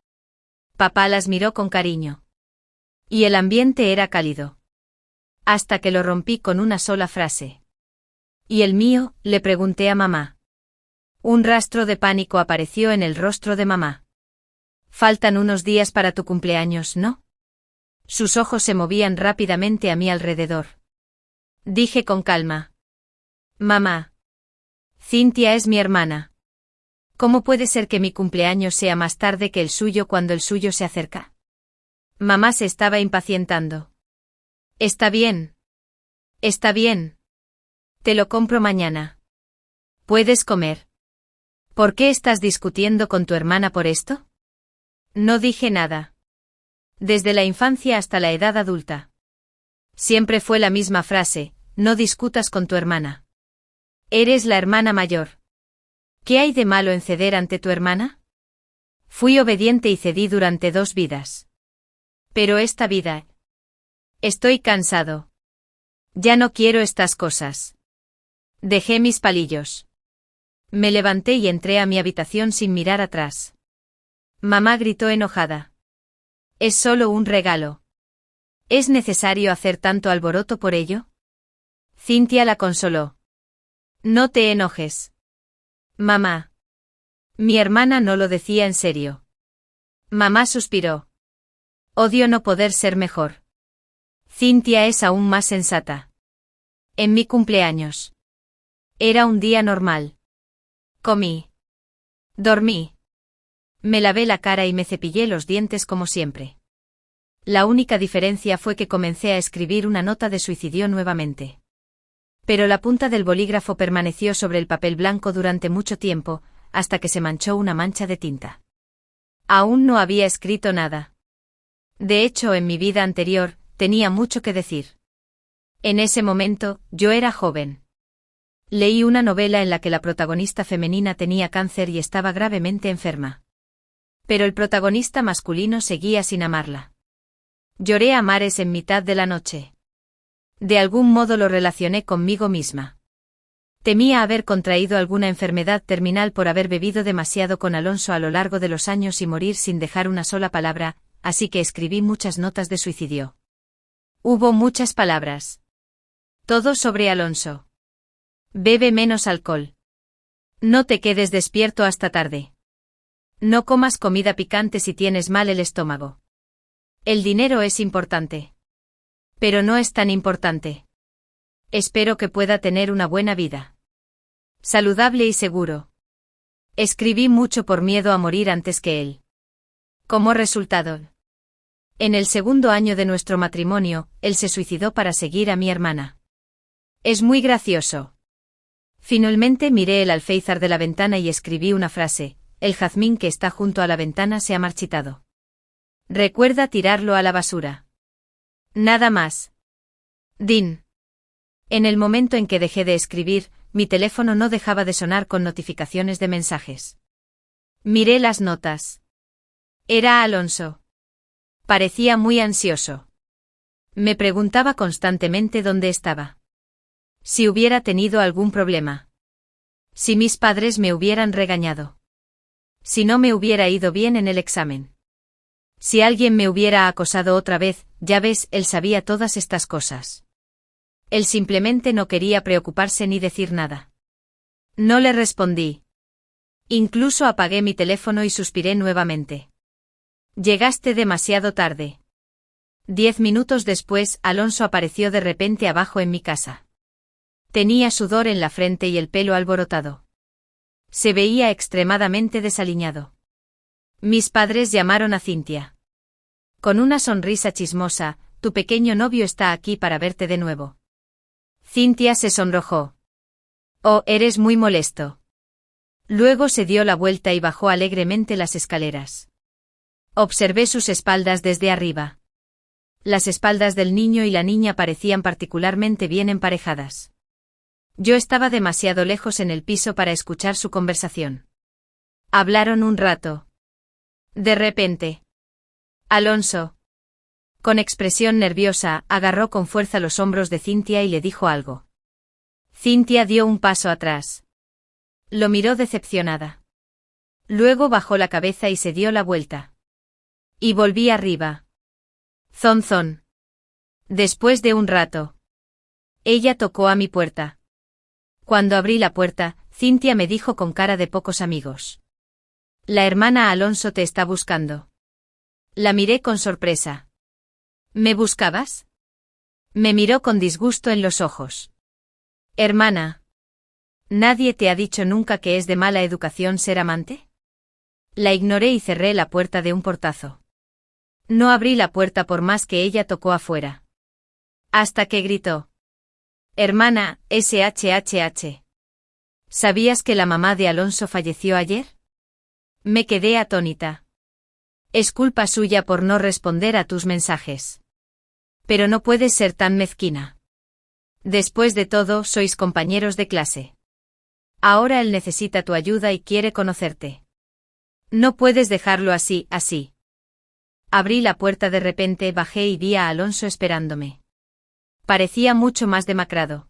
Papá las miró con cariño. Y el ambiente era cálido. Hasta que lo rompí con una sola frase. «¿Y el mío?», le pregunté a mamá. Un rastro de pánico apareció en el rostro de mamá. «Faltan unos días para tu cumpleaños, ¿no?». Sus ojos se movían rápidamente a mi alrededor. Dije con calma: «Mamá. Cintia es mi hermana». ¿Cómo puede ser que mi cumpleaños sea más tarde que el suyo cuando el suyo se acerca? Mamá se estaba impacientando. Está bien. Está bien. Te lo compro mañana. Puedes comer. ¿Por qué estás discutiendo con tu hermana por esto? No dije nada. Desde la infancia hasta la edad adulta. Siempre fue la misma frase, no discutas con tu hermana. Eres la hermana mayor. ¿Qué hay de malo en ceder ante tu hermana? Fui obediente y cedí durante 2 vidas. Pero esta vida... Estoy cansado. Ya no quiero estas cosas. Dejé mis palillos. Me levanté y entré a mi habitación sin mirar atrás. Mamá gritó enojada. Es solo un regalo. ¿Es necesario hacer tanto alboroto por ello? Cynthia la consoló. No te enojes. Mamá. Mi hermana no lo decía en serio. Mamá suspiró. Odio no poder ser mejor. Cynthia es aún más sensata. En mi cumpleaños. Era un día normal. Comí. Dormí. Me lavé la cara y me cepillé los dientes como siempre. La única diferencia fue que comencé a escribir una nota de suicidio nuevamente. Pero la punta del bolígrafo permaneció sobre el papel blanco durante mucho tiempo, hasta que se manchó una mancha de tinta. Aún no había escrito nada. De hecho, en mi vida anterior, tenía mucho que decir. En ese momento, yo era joven. Leí una novela en la que la protagonista femenina tenía cáncer y estaba gravemente enferma. Pero el protagonista masculino seguía sin amarla. Lloré a mares en mitad de la noche. De algún modo lo relacioné conmigo misma. Temía haber contraído alguna enfermedad terminal por haber bebido demasiado con Alonso a lo largo de los años y morir sin dejar una sola palabra, así que escribí muchas notas de suicidio. Hubo muchas palabras. Todo sobre Alonso. Bebe menos alcohol. No te quedes despierto hasta tarde. No comas comida picante si tienes mal el estómago. El dinero es importante. Pero no es tan importante. Espero que pueda tener una buena vida. Saludable y seguro. Escribí mucho por miedo a morir antes que él. Como resultado. En el 2º año de nuestro matrimonio, él se suicidó para seguir a mi hermana. Es muy gracioso. Finalmente miré el alféizar de la ventana y escribí una frase: el jazmín que está junto a la ventana se ha marchitado. Recuerda tirarlo a la basura. Nada más. Dean. En el momento en que dejé de escribir, mi teléfono no dejaba de sonar con notificaciones de mensajes. Miré las notas. Era Alonso. Parecía muy ansioso. Me preguntaba constantemente dónde estaba. Si hubiera tenido algún problema. Si mis padres me hubieran regañado. Si no me hubiera ido bien en el examen. Si alguien me hubiera acosado otra vez, ya ves, él sabía todas estas cosas. Él simplemente no quería preocuparse ni decir nada. No le respondí. Incluso apagué mi teléfono y suspiré nuevamente. Llegaste demasiado tarde. 10 minutos después, Alonso apareció de repente abajo en mi casa. Tenía sudor en la frente y el pelo alborotado. Se veía extremadamente desaliñado. Mis padres llamaron a Cynthia. Con una sonrisa chismosa: tu pequeño novio está aquí para verte de nuevo. Cynthia se sonrojó. Oh, eres muy molesto. Luego se dio la vuelta y bajó alegremente las escaleras. Observé sus espaldas desde arriba. Las espaldas del niño y la niña parecían particularmente bien emparejadas. Yo estaba demasiado lejos en el piso para escuchar su conversación. Hablaron un rato. De repente, Alonso, con expresión nerviosa, agarró con fuerza los hombros de Cynthia y le dijo algo. Cynthia dio un paso atrás. Lo miró decepcionada. Luego bajó la cabeza y se dio la vuelta. Y volví arriba. Zon zon. Después de un rato, ella tocó a mi puerta. Cuando abrí la puerta, Cynthia me dijo con cara de pocos amigos: la hermana Alonso te está buscando. La miré con sorpresa. ¿Me buscabas? Me miró con disgusto en los ojos. Hermana. ¿Nadie te ha dicho nunca que es de mala educación ser amante? La ignoré y cerré la puerta de un portazo. No abrí la puerta por más que ella tocó afuera. Hasta que gritó. Hermana, SHHH. ¿Sabías que la mamá de Alonso falleció ayer? Me quedé atónita. Es culpa suya por no responder a tus mensajes. Pero no puedes ser tan mezquina. Después de todo, sois compañeros de clase. Ahora él necesita tu ayuda y quiere conocerte. No puedes dejarlo así. Abrí la puerta de repente, bajé y vi a Alonso esperándome. Parecía mucho más demacrado.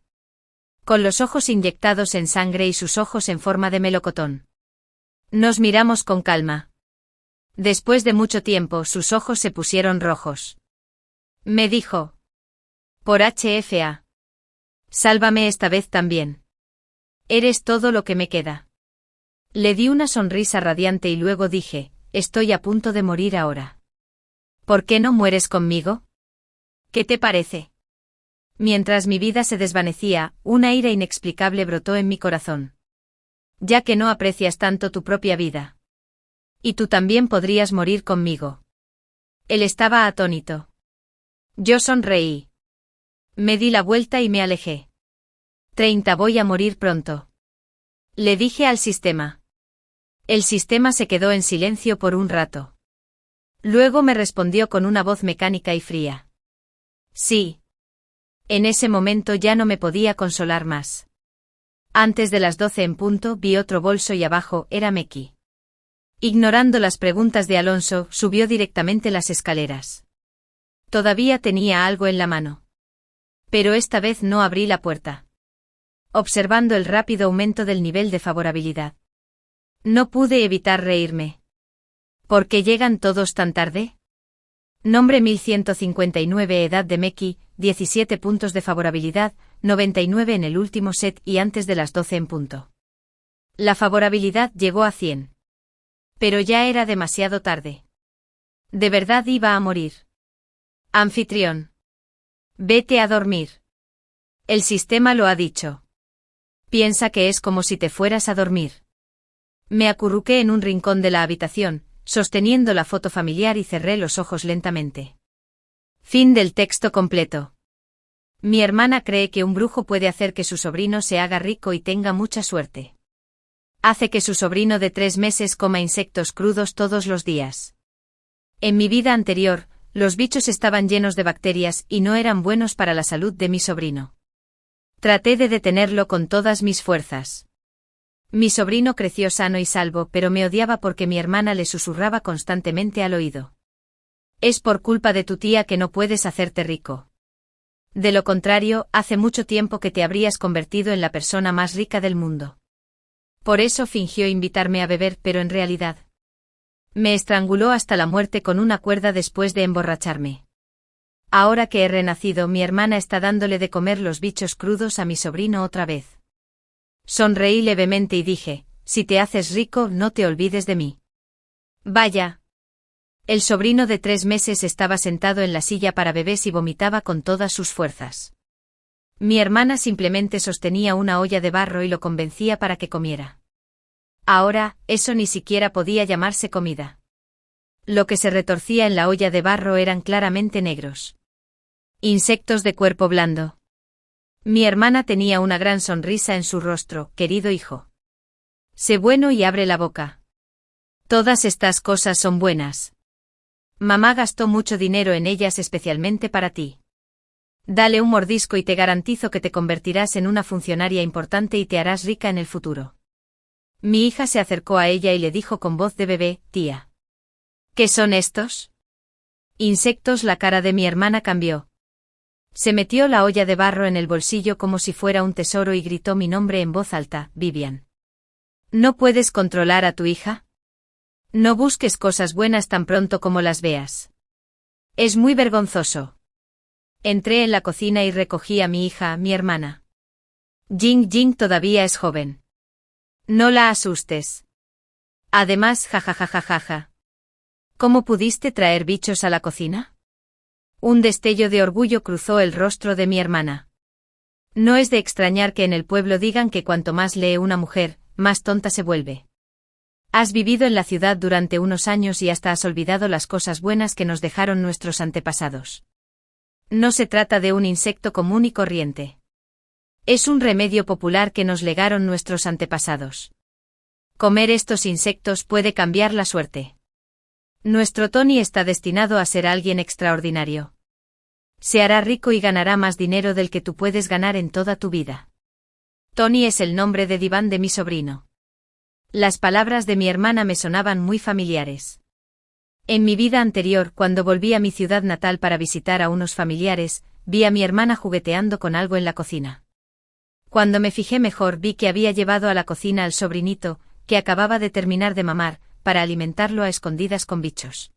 Con los ojos inyectados en sangre y sus ojos en forma de melocotón. Nos miramos con calma. Después de mucho tiempo, sus ojos se pusieron rojos. Me dijo. Por HFA. Sálvame esta vez también. Eres todo lo que me queda. Le di una sonrisa radiante y luego dije, estoy a punto de morir ahora. ¿Por qué no mueres conmigo? ¿Qué te parece? Mientras mi vida se desvanecía, una ira inexplicable brotó en mi corazón. Ya que no aprecias tanto tu propia vida. Y tú también podrías morir conmigo. Él estaba atónito. Yo sonreí. Me di la vuelta y me alejé. 30 voy a morir pronto. Le dije al sistema. El sistema se quedó en silencio por un rato. Luego me respondió con una voz mecánica y fría. Sí. En ese momento ya no me podía consolar más. Antes de las 12 en punto vi otro bolso y abajo era Meki. Ignorando las preguntas de Alonso, subió directamente las escaleras. Todavía tenía algo en la mano. Pero esta vez no abrí la puerta. Observando el rápido aumento del nivel de favorabilidad. No pude evitar reírme. ¿Por qué llegan todos tan tarde? Nombre 1159, edad de Meki, 17 puntos de favorabilidad, 99 en el último set y antes de las 12 en punto. La favorabilidad llegó a 100. Pero ya era demasiado tarde. De verdad iba a morir. Anfitrión. Vete a dormir. El sistema lo ha dicho. Piensa que es como si te fueras a dormir. Me acurruqué en un rincón de la habitación, sosteniendo la foto familiar y cerré los ojos lentamente. Fin del texto completo. Mi hermana cree que un brujo puede hacer que su sobrino se haga rico y tenga mucha suerte. Hace que su sobrino de 3 meses coma insectos crudos todos los días. En mi vida anterior, los bichos estaban llenos de bacterias y no eran buenos para la salud de mi sobrino. Traté de detenerlo con todas mis fuerzas. Mi sobrino creció sano y salvo, pero me odiaba porque mi hermana le susurraba constantemente al oído. Es por culpa de tu tía que no puedes hacerte rico. De lo contrario, hace mucho tiempo que te habrías convertido en la persona más rica del mundo. Por eso fingió invitarme a beber, pero en realidad me estranguló hasta la muerte con una cuerda después de emborracharme. Ahora que he renacido, mi hermana está dándole de comer los bichos crudos a mi sobrino otra vez. Sonreí levemente y dije, si te haces rico, no te olvides de mí. Vaya. El sobrino de 3 meses estaba sentado en la silla para bebés y vomitaba con todas sus fuerzas. Mi hermana simplemente sostenía una olla de barro y lo convencía para que comiera. Ahora, eso ni siquiera podía llamarse comida. Lo que se retorcía en la olla de barro eran claramente negros. Insectos de cuerpo blando. Mi hermana tenía una gran sonrisa en su rostro, querido hijo. Sé bueno y abre la boca. Todas estas cosas son buenas. Mamá gastó mucho dinero en ellas especialmente para ti. Dale un mordisco y te garantizo que te convertirás en una funcionaria importante y te harás rica en el futuro. Mi hija se acercó a ella y le dijo con voz de bebé, tía. ¿Qué son estos? Insectos. La cara de mi hermana cambió. Se metió la olla de barro en el bolsillo como si fuera un tesoro y gritó mi nombre en voz alta, Vivian. ¿No puedes controlar a tu hija? No busques cosas buenas tan pronto como las veas. Es muy vergonzoso. Entré en la cocina y recogí a mi hija, mi hermana. Jing todavía es joven. No la asustes. Además, jajajajaja. ¿Cómo pudiste traer bichos a la cocina? Un destello de orgullo cruzó el rostro de mi hermana. No es de extrañar que en el pueblo digan que cuanto más lee una mujer, más tonta se vuelve. Has vivido en la ciudad durante unos años y hasta has olvidado las cosas buenas que nos dejaron nuestros antepasados. No se trata de un insecto común y corriente. Es un remedio popular que nos legaron nuestros antepasados. Comer estos insectos puede cambiar la suerte. Nuestro Tony está destinado a ser alguien extraordinario. Se hará rico y ganará más dinero del que tú puedes ganar en toda tu vida. Tony es el nombre de diván de mi sobrino. Las palabras de mi hermana me sonaban muy familiares. En mi vida anterior, cuando volví a mi ciudad natal para visitar a unos familiares, vi a mi hermana jugueteando con algo en la cocina. Cuando me fijé mejor vi que había llevado a la cocina al sobrinito, que acababa de terminar de mamar, para alimentarlo a escondidas con bichos.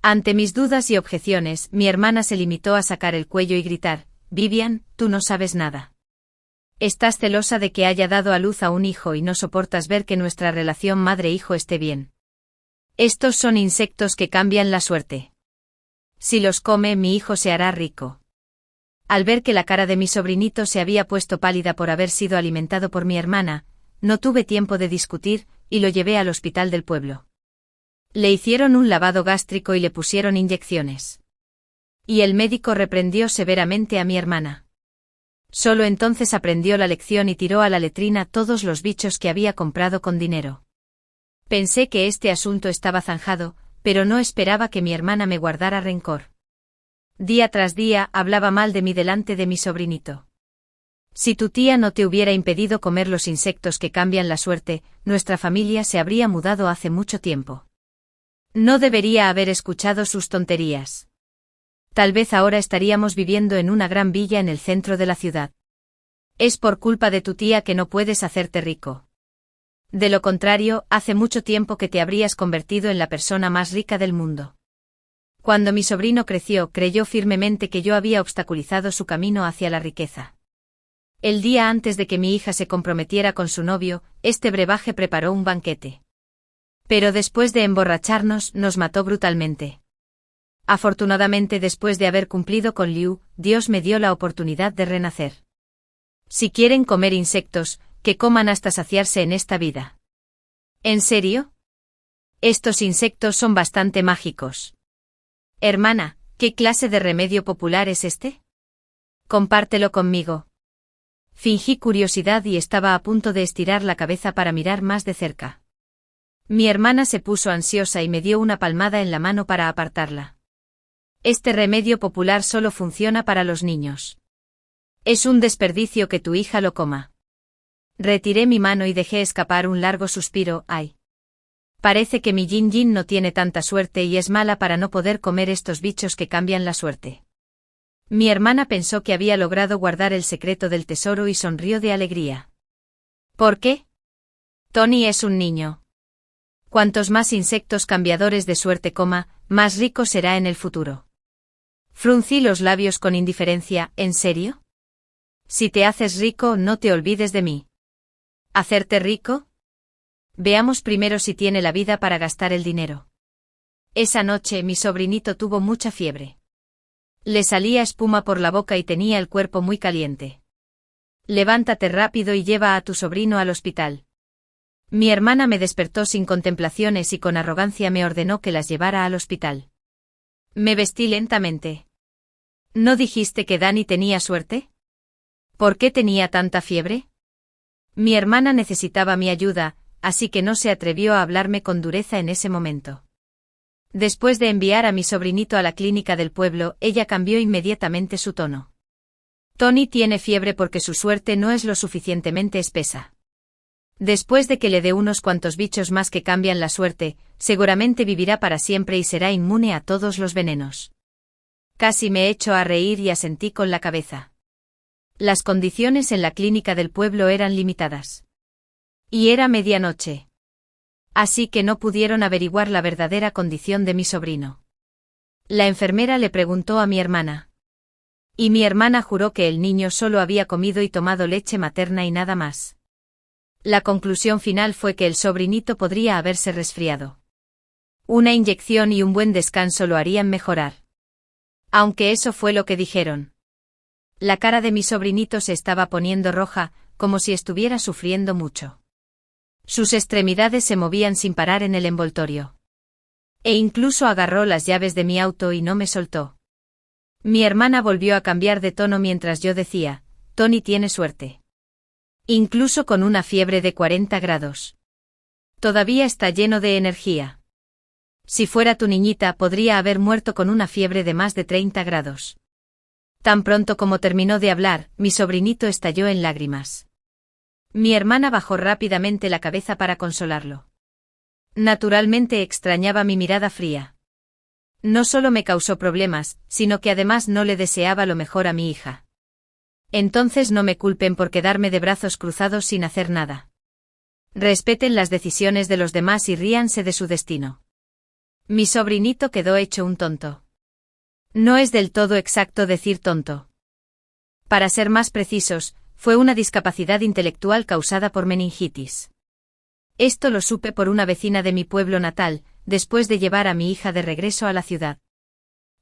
Ante mis dudas y objeciones, mi hermana se limitó a sacar el cuello y gritar: «Vivian, tú no sabes nada. Estás celosa de que haya dado a luz a un hijo y no soportas ver que nuestra relación madre-hijo esté bien. Estos son insectos que cambian la suerte. Si los come, mi hijo se hará rico». Al ver que la cara de mi sobrinito se había puesto pálida por haber sido alimentado por mi hermana, no tuve tiempo de discutir, y lo llevé al hospital del pueblo. Le hicieron un lavado gástrico y le pusieron inyecciones. Y el médico reprendió severamente a mi hermana. Solo entonces aprendió la lección y tiró a la letrina todos los bichos que había comprado con dinero. Pensé que este asunto estaba zanjado, pero no esperaba que mi hermana me guardara rencor. Día tras día hablaba mal de mí delante de mi sobrinito. Si tu tía no te hubiera impedido comer los insectos que cambian la suerte, nuestra familia se habría mudado hace mucho tiempo. No debería haber escuchado sus tonterías. Tal vez ahora estaríamos viviendo en una gran villa en el centro de la ciudad. Es por culpa de tu tía que no puedes hacerte rico. De lo contrario, hace mucho tiempo que te habrías convertido en la persona más rica del mundo. Cuando mi sobrino creció, creyó firmemente que yo había obstaculizado su camino hacia la riqueza. El día antes de que mi hija se comprometiera con su novio, este brebaje preparó un banquete. Pero después de emborracharnos, nos mató brutalmente. Afortunadamente, después de haber cumplido con Liu, Dios me dio la oportunidad de renacer. Si quieren comer insectos, que coman hasta saciarse en esta vida. ¿En serio? Estos insectos son bastante mágicos. Hermana, ¿qué clase de remedio popular es este? Compártelo conmigo. Fingí curiosidad y estaba a punto de estirar la cabeza para mirar más de cerca. Mi hermana se puso ansiosa y me dio una palmada en la mano para apartarla. Este remedio popular solo funciona para los niños. Es un desperdicio que tu hija lo coma. Retiré mi mano y dejé escapar un largo suspiro. ¡Ay! Parece que mi Jin Jin no tiene tanta suerte y es mala para no poder comer estos bichos que cambian la suerte. Mi hermana pensó que había logrado guardar el secreto del tesoro y sonrió de alegría. ¿Por qué? Tony es un niño. Cuantos más insectos cambiadores de suerte coma, más rico será en el futuro. Fruncí los labios con indiferencia. ¿En serio? Si te haces rico, no te olvides de mí. ¿Hacerte rico? Veamos primero si tiene la vida para gastar el dinero. Esa noche mi sobrinito tuvo mucha fiebre. Le salía espuma por la boca y tenía el cuerpo muy caliente. Levántate rápido y lleva a tu sobrino al hospital. Mi hermana me despertó sin contemplaciones y con arrogancia me ordenó que las llevara al hospital. Me vestí lentamente. ¿No dijiste que Dani tenía suerte? ¿Por qué tenía tanta fiebre? Mi hermana necesitaba mi ayuda, así que no se atrevió a hablarme con dureza en ese momento. Después de enviar a mi sobrinito a la clínica del pueblo, ella cambió inmediatamente su tono. Tony tiene fiebre porque su suerte no es lo suficientemente espesa. Después de que le dé unos cuantos bichos más que cambian la suerte, seguramente vivirá para siempre y será inmune a todos los venenos. Casi me echo a reír y asentí con la cabeza. Las condiciones en la clínica del pueblo eran limitadas. Y era medianoche. Así que no pudieron averiguar la verdadera condición de mi sobrino. La enfermera le preguntó a mi hermana. Y mi hermana juró que el niño solo había comido y tomado leche materna y nada más. La conclusión final fue que el sobrinito podría haberse resfriado. Una inyección y un buen descanso lo harían mejorar. Aunque eso fue lo que dijeron. La cara de mi sobrinito se estaba poniendo roja, como si estuviera sufriendo mucho. Sus extremidades se movían sin parar en el envoltorio. E incluso agarró las llaves de mi auto y no me soltó. Mi hermana volvió a cambiar de tono mientras yo decía, Tony tiene suerte. Incluso con una fiebre de 40 grados. Todavía está lleno de energía. Si fuera tu niñita podría haber muerto con una fiebre de más de 30 grados. Tan pronto como terminó de hablar, mi sobrinito estalló en lágrimas. Mi hermana bajó rápidamente la cabeza para consolarlo. Naturalmente extrañaba mi mirada fría. No solo me causó problemas, sino que además no le deseaba lo mejor a mi hija. Entonces no me culpen por quedarme de brazos cruzados sin hacer nada. Respeten las decisiones de los demás y ríanse de su destino. Mi sobrinito quedó hecho un tonto. No es del todo exacto decir tonto. Para ser más precisos, fue una discapacidad intelectual causada por meningitis. Esto lo supe por una vecina de mi pueblo natal, después de llevar a mi hija de regreso a la ciudad.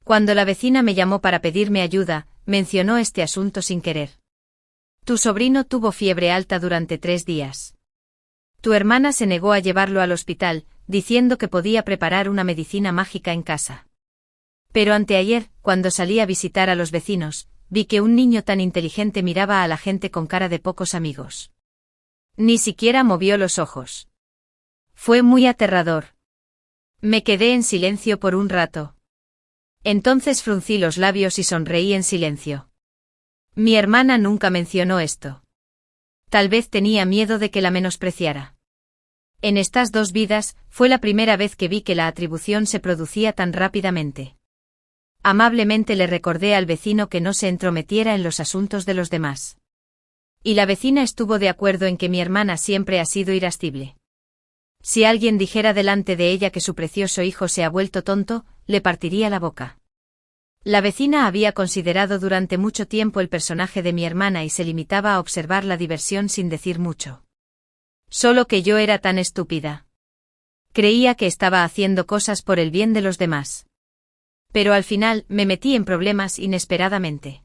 Cuando la vecina me llamó para pedirme ayuda, mencionó este asunto sin querer. Tu sobrino tuvo fiebre alta durante 3 días. Tu hermana se negó a llevarlo al hospital, diciendo que podía preparar una medicina mágica en casa. Pero anteayer, cuando salí a visitar a los vecinos, vi que un niño tan inteligente miraba a la gente con cara de pocos amigos. Ni siquiera movió los ojos. Fue muy aterrador. Me quedé en silencio por un rato. Entonces fruncí los labios y sonreí en silencio. Mi hermana nunca mencionó esto. Tal vez tenía miedo de que la menospreciara. En estas 2 vidas, fue la primera vez que vi que la atribución se producía tan rápidamente. Amablemente le recordé al vecino que no se entrometiera en los asuntos de los demás. Y la vecina estuvo de acuerdo en que mi hermana siempre ha sido irascible. Si alguien dijera delante de ella que su precioso hijo se ha vuelto tonto, le partiría la boca. La vecina había considerado durante mucho tiempo el personaje de mi hermana y se limitaba a observar la diversión sin decir mucho. Solo que yo era tan estúpida. Creía que estaba haciendo cosas por el bien de los demás. Pero al final me metí en problemas inesperadamente.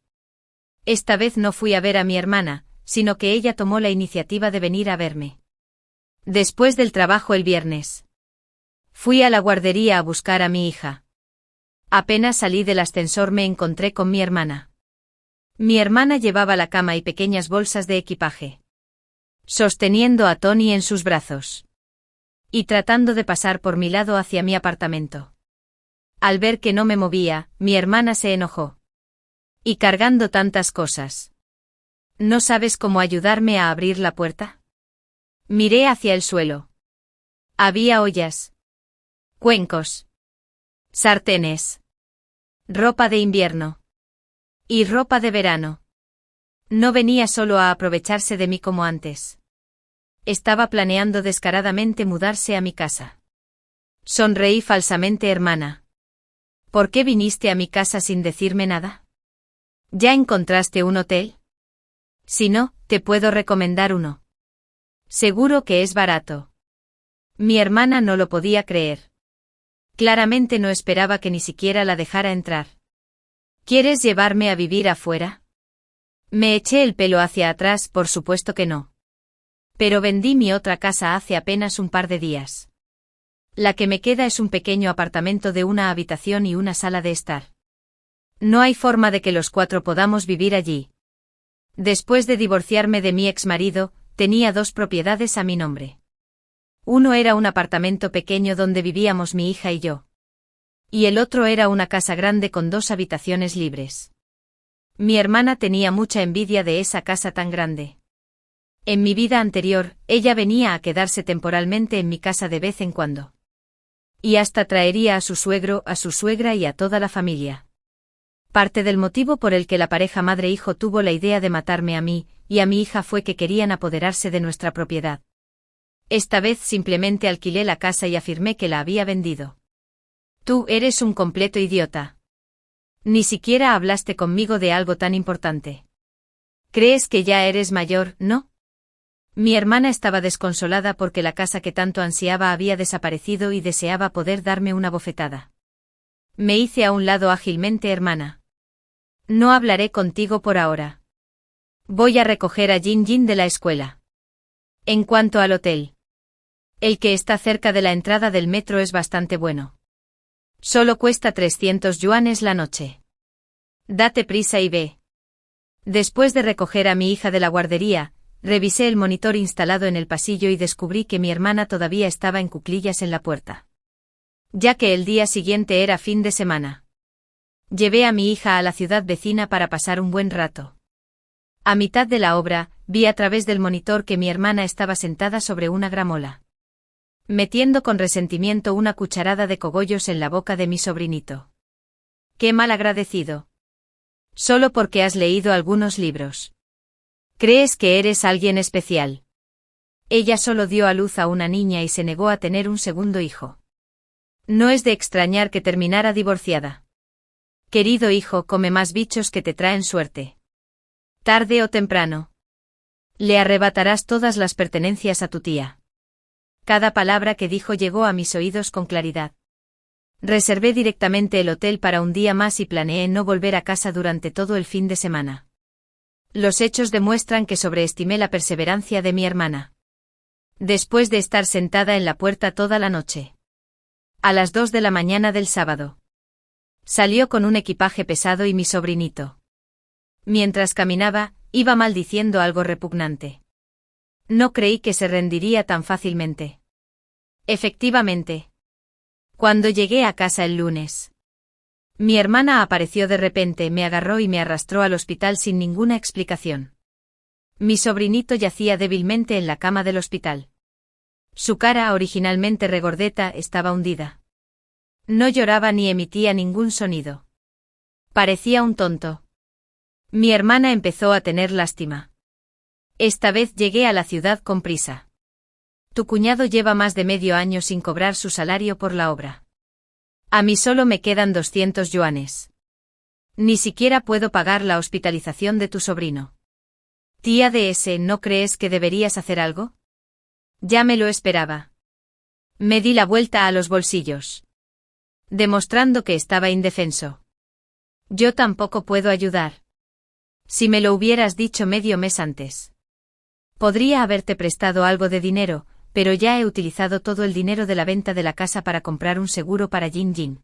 Esta vez no fui a ver a mi hermana, sino que ella tomó la iniciativa de venir a verme. Después del trabajo el viernes. Fui a la guardería a buscar a mi hija. Apenas salí del ascensor me encontré con mi hermana. Mi hermana llevaba la cama y pequeñas bolsas de equipaje. Sosteniendo a Tony en sus brazos. Y tratando de pasar por mi lado hacia mi apartamento. Al ver que no me movía, mi hermana se enojó. Y cargando tantas cosas. ¿No sabes cómo ayudarme a abrir la puerta? Miré hacia el suelo. Había ollas. Cuencos. Sartenes. Ropa de invierno. Y ropa de verano. No venía solo a aprovecharse de mí como antes. Estaba planeando descaradamente mudarse a mi casa. Sonreí falsamente, hermana. ¿Por qué viniste a mi casa sin decirme nada? ¿Ya encontraste un hotel? Si no, te puedo recomendar uno. Seguro que es barato. Mi hermana no lo podía creer. Claramente no esperaba que ni siquiera la dejara entrar. ¿Quieres llevarme a vivir afuera? Me eché el pelo hacia atrás, por supuesto que no. Pero vendí mi otra casa hace apenas un par de días. La que me queda es un pequeño apartamento de una habitación y una sala de estar. No hay forma de que los 4 podamos vivir allí. Después de divorciarme de mi exmarido, tenía 2 propiedades a mi nombre. Uno era un apartamento pequeño donde vivíamos mi hija y yo. Y el otro era una casa grande con 2 habitaciones libres. Mi hermana tenía mucha envidia de esa casa tan grande. En mi vida anterior, ella venía a quedarse temporalmente en mi casa de vez en cuando. Y hasta traería a su suegro, a su suegra y a toda la familia. Parte del motivo por el que la pareja madre-hijo tuvo la idea de matarme a mí y a mi hija fue que querían apoderarse de nuestra propiedad. Esta vez simplemente alquilé la casa y afirmé que la había vendido. Tú eres un completo idiota. Ni siquiera hablaste conmigo de algo tan importante. ¿Crees que ya eres mayor, no? Mi hermana estaba desconsolada porque la casa que tanto ansiaba había desaparecido y deseaba poder darme una bofetada. Me hice a un lado ágilmente, hermana. No hablaré contigo por ahora. Voy a recoger a Jin Jin de la escuela. En cuanto al hotel. El que está cerca de la entrada del metro es bastante bueno. Solo cuesta 300 yuanes la noche. Date prisa y ve. Después de recoger a mi hija de la guardería, revisé el monitor instalado en el pasillo y descubrí que mi hermana todavía estaba en cuclillas en la puerta. Ya que el día siguiente era fin de semana. Llevé a mi hija a la ciudad vecina para pasar un buen rato. A mitad de la obra, vi a través del monitor que mi hermana estaba sentada sobre una gramola, metiendo con resentimiento una cucharada de cogollos en la boca de mi sobrinito. ¡Qué mal agradecido! Solo porque has leído algunos libros. ¿Crees que eres alguien especial? Ella solo dio a luz a una niña y se negó a tener un segundo hijo. No es de extrañar que terminara divorciada. Querido hijo, come más bichos que te traen suerte. Tarde o temprano. Le arrebatarás todas las pertenencias a tu tía. Cada palabra que dijo llegó a mis oídos con claridad. Reservé directamente el hotel para un día más y planeé no volver a casa durante todo el fin de semana. Los hechos demuestran que sobreestimé la perseverancia de mi hermana. Después de estar sentada en la puerta toda la noche. A las 2 de la mañana del sábado. Salió con un equipaje pesado y mi sobrinito. Mientras caminaba, iba maldiciendo algo repugnante. No creí que se rendiría tan fácilmente. Efectivamente. Cuando llegué a casa el lunes, mi hermana apareció de repente, me agarró y me arrastró al hospital sin ninguna explicación. Mi sobrinito yacía débilmente en la cama del hospital. Su cara, originalmente regordeta, estaba hundida. No lloraba ni emitía ningún sonido. Parecía un tonto. Mi hermana empezó a tener lástima. Esta vez llegué a la ciudad con prisa. Tu cuñado lleva más de medio año sin cobrar su salario por la obra. A mí solo me quedan 200 yuanes. Ni siquiera puedo pagar la hospitalización de tu sobrino. Tía DS, ¿no crees que deberías hacer algo? Ya me lo esperaba. Me di la vuelta a los bolsillos, demostrando que estaba indefenso. Yo tampoco puedo ayudar. Si me lo hubieras dicho medio mes antes. Podría haberte prestado algo de dinero, pero ya he utilizado todo el dinero de la venta de la casa para comprar un seguro para Jin Jin.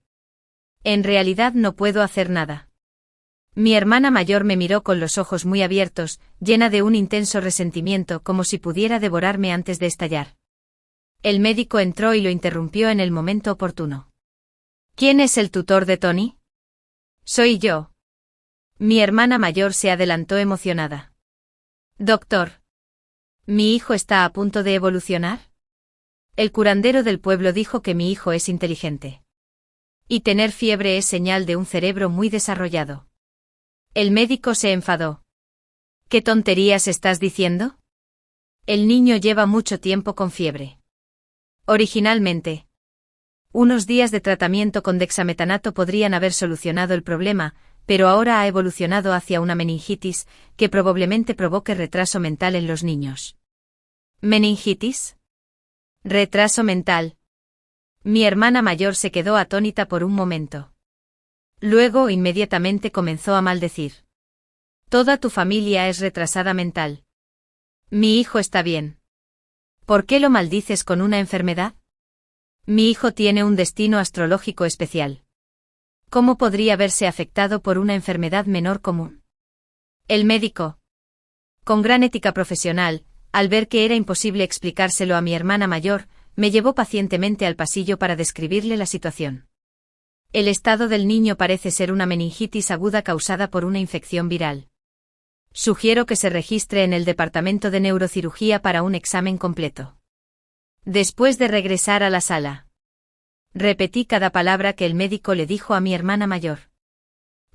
En realidad no puedo hacer nada. Mi hermana mayor me miró con los ojos muy abiertos, llena de un intenso resentimiento, como si pudiera devorarme antes de estallar. El médico entró y lo interrumpió en el momento oportuno. ¿Quién es el tutor de Tony? Soy yo. Mi hermana mayor se adelantó emocionada. Doctor. ¿Mi hijo está a punto de evolucionar? El curandero del pueblo dijo que mi hijo es inteligente. Y tener fiebre es señal de un cerebro muy desarrollado. El médico se enfadó. ¿Qué tonterías estás diciendo? El niño lleva mucho tiempo con fiebre. Originalmente, unos días de tratamiento con dexametanato podrían haber solucionado el problema, pero ahora ha evolucionado hacia una meningitis, que probablemente provoque retraso mental en los niños. ¿Meningitis? ¿Retraso mental? Mi hermana mayor se quedó atónita por un momento. Luego inmediatamente comenzó a maldecir. Toda tu familia es retrasada mental. Mi hijo está bien. ¿Por qué lo maldices con una enfermedad? Mi hijo tiene un destino astrológico especial. ¿Cómo podría verse afectado por una enfermedad menor común? El médico, con gran ética profesional, al ver que era imposible explicárselo a mi hermana mayor, me llevó pacientemente al pasillo para describirle la situación. El estado del niño parece ser una meningitis aguda causada por una infección viral. Sugiero que se registre en el departamento de neurocirugía para un examen completo. Después de regresar a la sala, repetí cada palabra que el médico le dijo a mi hermana mayor.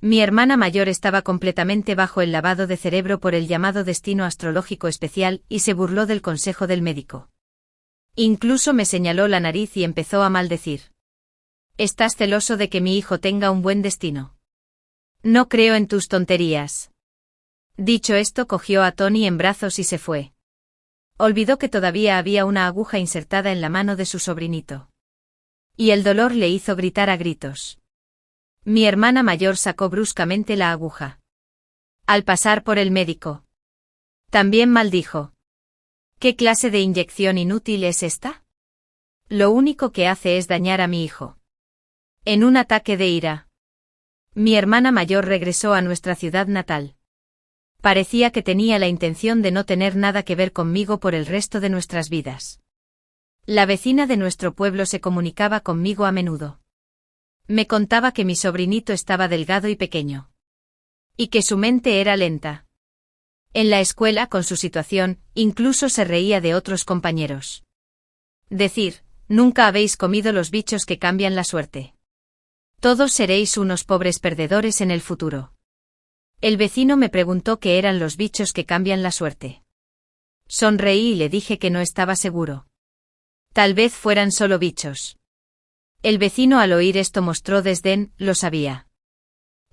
Mi hermana mayor estaba completamente bajo el lavado de cerebro por el llamado destino astrológico especial y se burló del consejo del médico. Incluso me señaló la nariz y empezó a maldecir. ¿Estás celoso de que mi hijo tenga un buen destino? No creo en tus tonterías. Dicho esto, cogió a Tony en brazos y se fue. Olvidó que todavía había una aguja insertada en la mano de su sobrinito. Y el dolor le hizo gritar a gritos. Mi hermana mayor sacó bruscamente la aguja. Al pasar por el médico. También maldijo. ¿Qué clase de inyección inútil es esta? Lo único que hace es dañar a mi hijo. En un ataque de ira. Mi hermana mayor regresó a nuestra ciudad natal. Parecía que tenía la intención de no tener nada que ver conmigo por el resto de nuestras vidas. La vecina de nuestro pueblo se comunicaba conmigo a menudo. Me contaba que mi sobrinito estaba delgado y pequeño. Y que su mente era lenta. En la escuela, con su situación, incluso se reía de otros compañeros. Decir, nunca habéis comido los bichos que cambian la suerte. Todos seréis unos pobres perdedores en el futuro. El vecino me preguntó qué eran los bichos que cambian la suerte. Sonreí y le dije que no estaba seguro. Tal vez fueran solo bichos. El vecino al oír esto mostró desdén, lo sabía.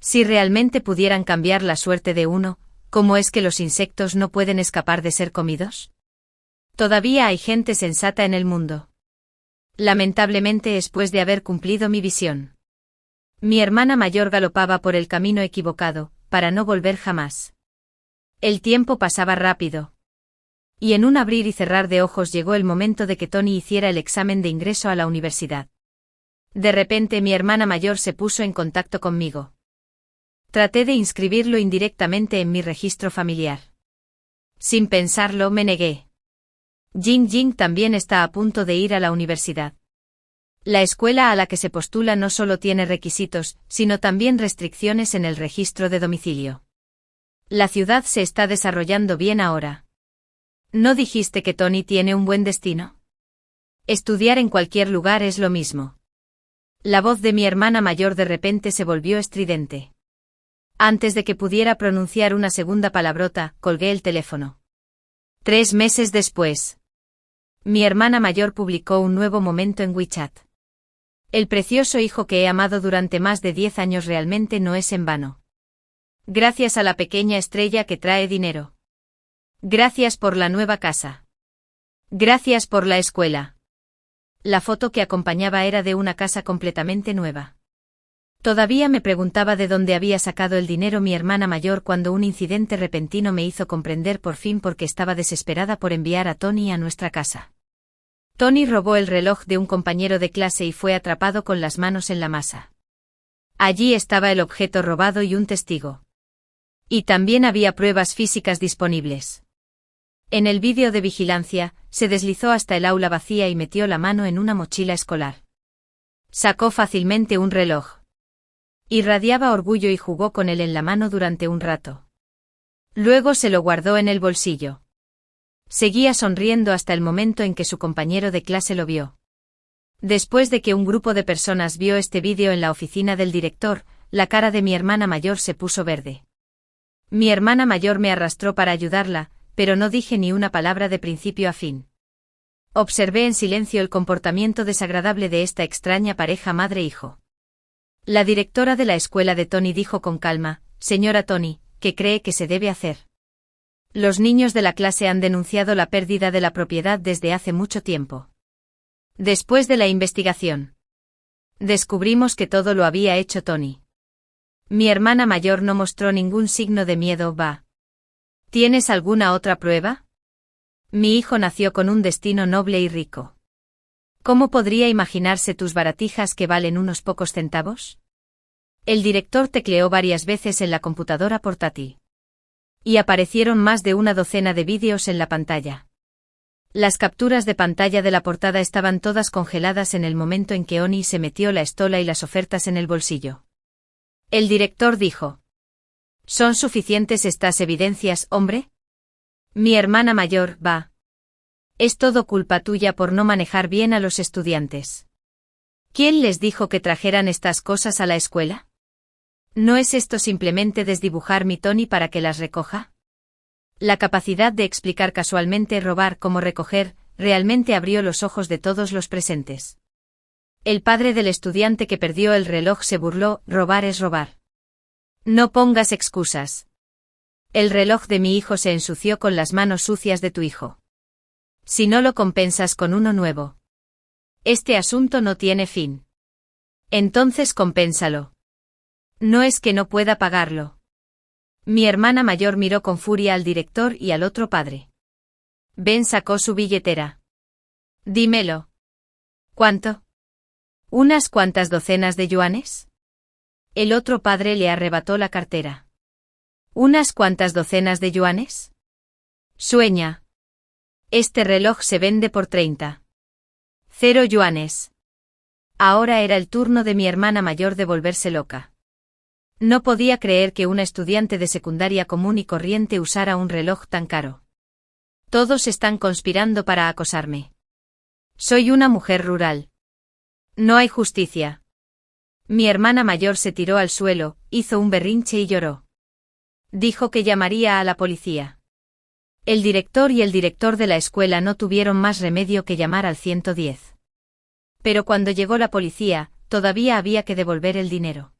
Si realmente pudieran cambiar la suerte de uno, ¿cómo es que los insectos no pueden escapar de ser comidos? Todavía hay gente sensata en el mundo. Lamentablemente después de haber cumplido mi visión. Mi hermana mayor galopaba por el camino equivocado, para no volver jamás. El tiempo pasaba rápido. Y en un abrir y cerrar de ojos llegó el momento de que Tony hiciera el examen de ingreso a la universidad. De repente mi hermana mayor se puso en contacto conmigo. Traté de inscribirlo indirectamente en mi registro familiar. Sin pensarlo me negué. Jing Jing también está a punto de ir a la universidad. La escuela a la que se postula no solo tiene requisitos, sino también restricciones en el registro de domicilio. La ciudad se está desarrollando bien ahora. ¿No dijiste que Tony tiene un buen destino? Estudiar en cualquier lugar es lo mismo. La voz de mi hermana mayor de repente se volvió estridente. Antes de que pudiera pronunciar una segunda palabrota, colgué el teléfono. 3 meses después. Mi hermana mayor publicó un nuevo momento en WeChat. El precioso hijo que he amado durante más de 10 años realmente no es en vano. Gracias a la pequeña estrella que trae dinero. Gracias por la nueva casa. Gracias por la escuela. La foto que acompañaba era de una casa completamente nueva. Todavía me preguntaba de dónde había sacado el dinero mi hermana mayor cuando un incidente repentino me hizo comprender por fin por qué estaba desesperada por enviar a Tony a nuestra casa. Tony robó el reloj de un compañero de clase y fue atrapado con las manos en la masa. Allí estaba el objeto robado y un testigo. Y también había pruebas físicas disponibles. En el vídeo de vigilancia, se deslizó hasta el aula vacía y metió la mano en una mochila escolar. Sacó fácilmente un reloj. Irradiaba orgullo y jugó con él en la mano durante un rato. Luego se lo guardó en el bolsillo. Seguía sonriendo hasta el momento en que su compañero de clase lo vio. Después de que un grupo de personas vio este vídeo en la oficina del director, la cara de mi hermana mayor se puso verde. Mi hermana mayor me arrastró para ayudarla, pero no dije ni una palabra de principio a fin. Observé en silencio el comportamiento desagradable de esta extraña pareja madre-hijo. La directora de la escuela de Tony dijo con calma, «Señora Tony, ¿qué cree que se debe hacer?» Los niños de la clase han denunciado la pérdida de la propiedad desde hace mucho tiempo. Después de la investigación, descubrimos que todo lo había hecho Tony. Mi hermana mayor no mostró ningún signo de miedo. «¿Va? ¿Tienes alguna otra prueba?» Mi hijo nació con un destino noble y rico. ¿Cómo podría imaginarse tus baratijas que valen unos pocos centavos? El director tecleó varias veces en la computadora portátil. Y aparecieron más de una docena de vídeos en la pantalla. Las capturas de pantalla de la portada estaban todas congeladas en el momento en que Oni se metió la estola y las ofertas en el bolsillo. El director dijo: «¿Son suficientes estas evidencias, hombre?» Mi hermana mayor, «Va. Es todo culpa tuya por no manejar bien a los estudiantes. ¿Quién les dijo que trajeran estas cosas a la escuela? ¿No es esto simplemente desdibujar mi Tony para que las recoja?» La capacidad de explicar casualmente robar como recoger, realmente abrió los ojos de todos los presentes. El padre del estudiante que perdió el reloj se burló: «Robar es robar. No pongas excusas. El reloj de mi hijo se ensució con las manos sucias de tu hijo. Si no lo compensas con uno nuevo. Este asunto no tiene fin. Entonces compénsalo. No es que no pueda pagarlo. Mi hermana mayor miró con furia al director y al otro padre. Ben sacó su billetera. Dímelo. ¿Cuánto? ¿Unas cuantas docenas de yuanes? El otro padre le arrebató la cartera. ¿Unas cuantas docenas de yuanes? Sueña. Este reloj se vende por 30. 0 yuanes. Ahora era el turno de mi hermana mayor de volverse loca. No podía creer que una estudiante de secundaria común y corriente usara un reloj tan caro. Todos están conspirando para acosarme. Soy una mujer rural. No hay justicia. Mi hermana mayor se tiró al suelo, hizo un berrinche y lloró. Dijo que llamaría a la policía. El director y el director de la escuela no tuvieron más remedio que llamar al 110. Pero cuando llegó la policía, todavía había que devolver el dinero.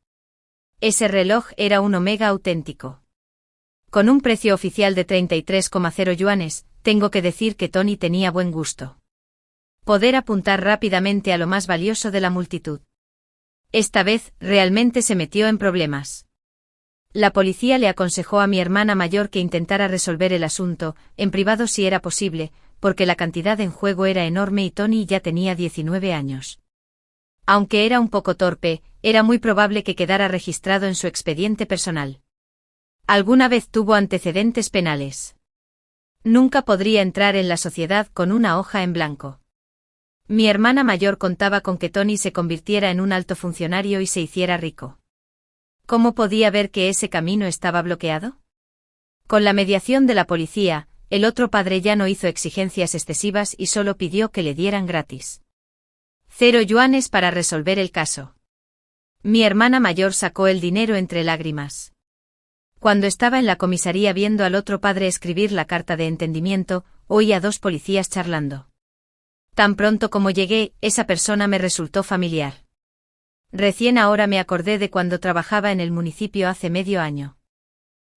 Ese reloj era un Omega auténtico. Con un precio oficial de 33,0 yuanes, tengo que decir que Tony tenía buen gusto. Poder apuntar rápidamente a lo más valioso de la multitud. Esta vez, realmente se metió en problemas. La policía le aconsejó a mi hermana mayor que intentara resolver el asunto, en privado si era posible, porque la cantidad en juego era enorme y Tony ya tenía 19 años. Aunque era un poco torpe, era muy probable que quedara registrado en su expediente personal. Alguna vez tuvo antecedentes penales. Nunca podría entrar en la sociedad con una hoja en blanco. Mi hermana mayor contaba con que Tony se convirtiera en un alto funcionario y se hiciera rico. ¿Cómo podía ver que ese camino estaba bloqueado? Con la mediación de la policía, el otro padre ya no hizo exigencias excesivas y solo pidió que le dieran gratis 0 yuanes para resolver el caso. Mi hermana mayor sacó el dinero entre lágrimas. Cuando estaba en la comisaría viendo al otro padre escribir la carta de entendimiento, oí a 2 policías charlando. Tan pronto como llegué, esa persona me resultó familiar. Recién ahora me acordé de cuando trabajaba en el municipio hace medio año.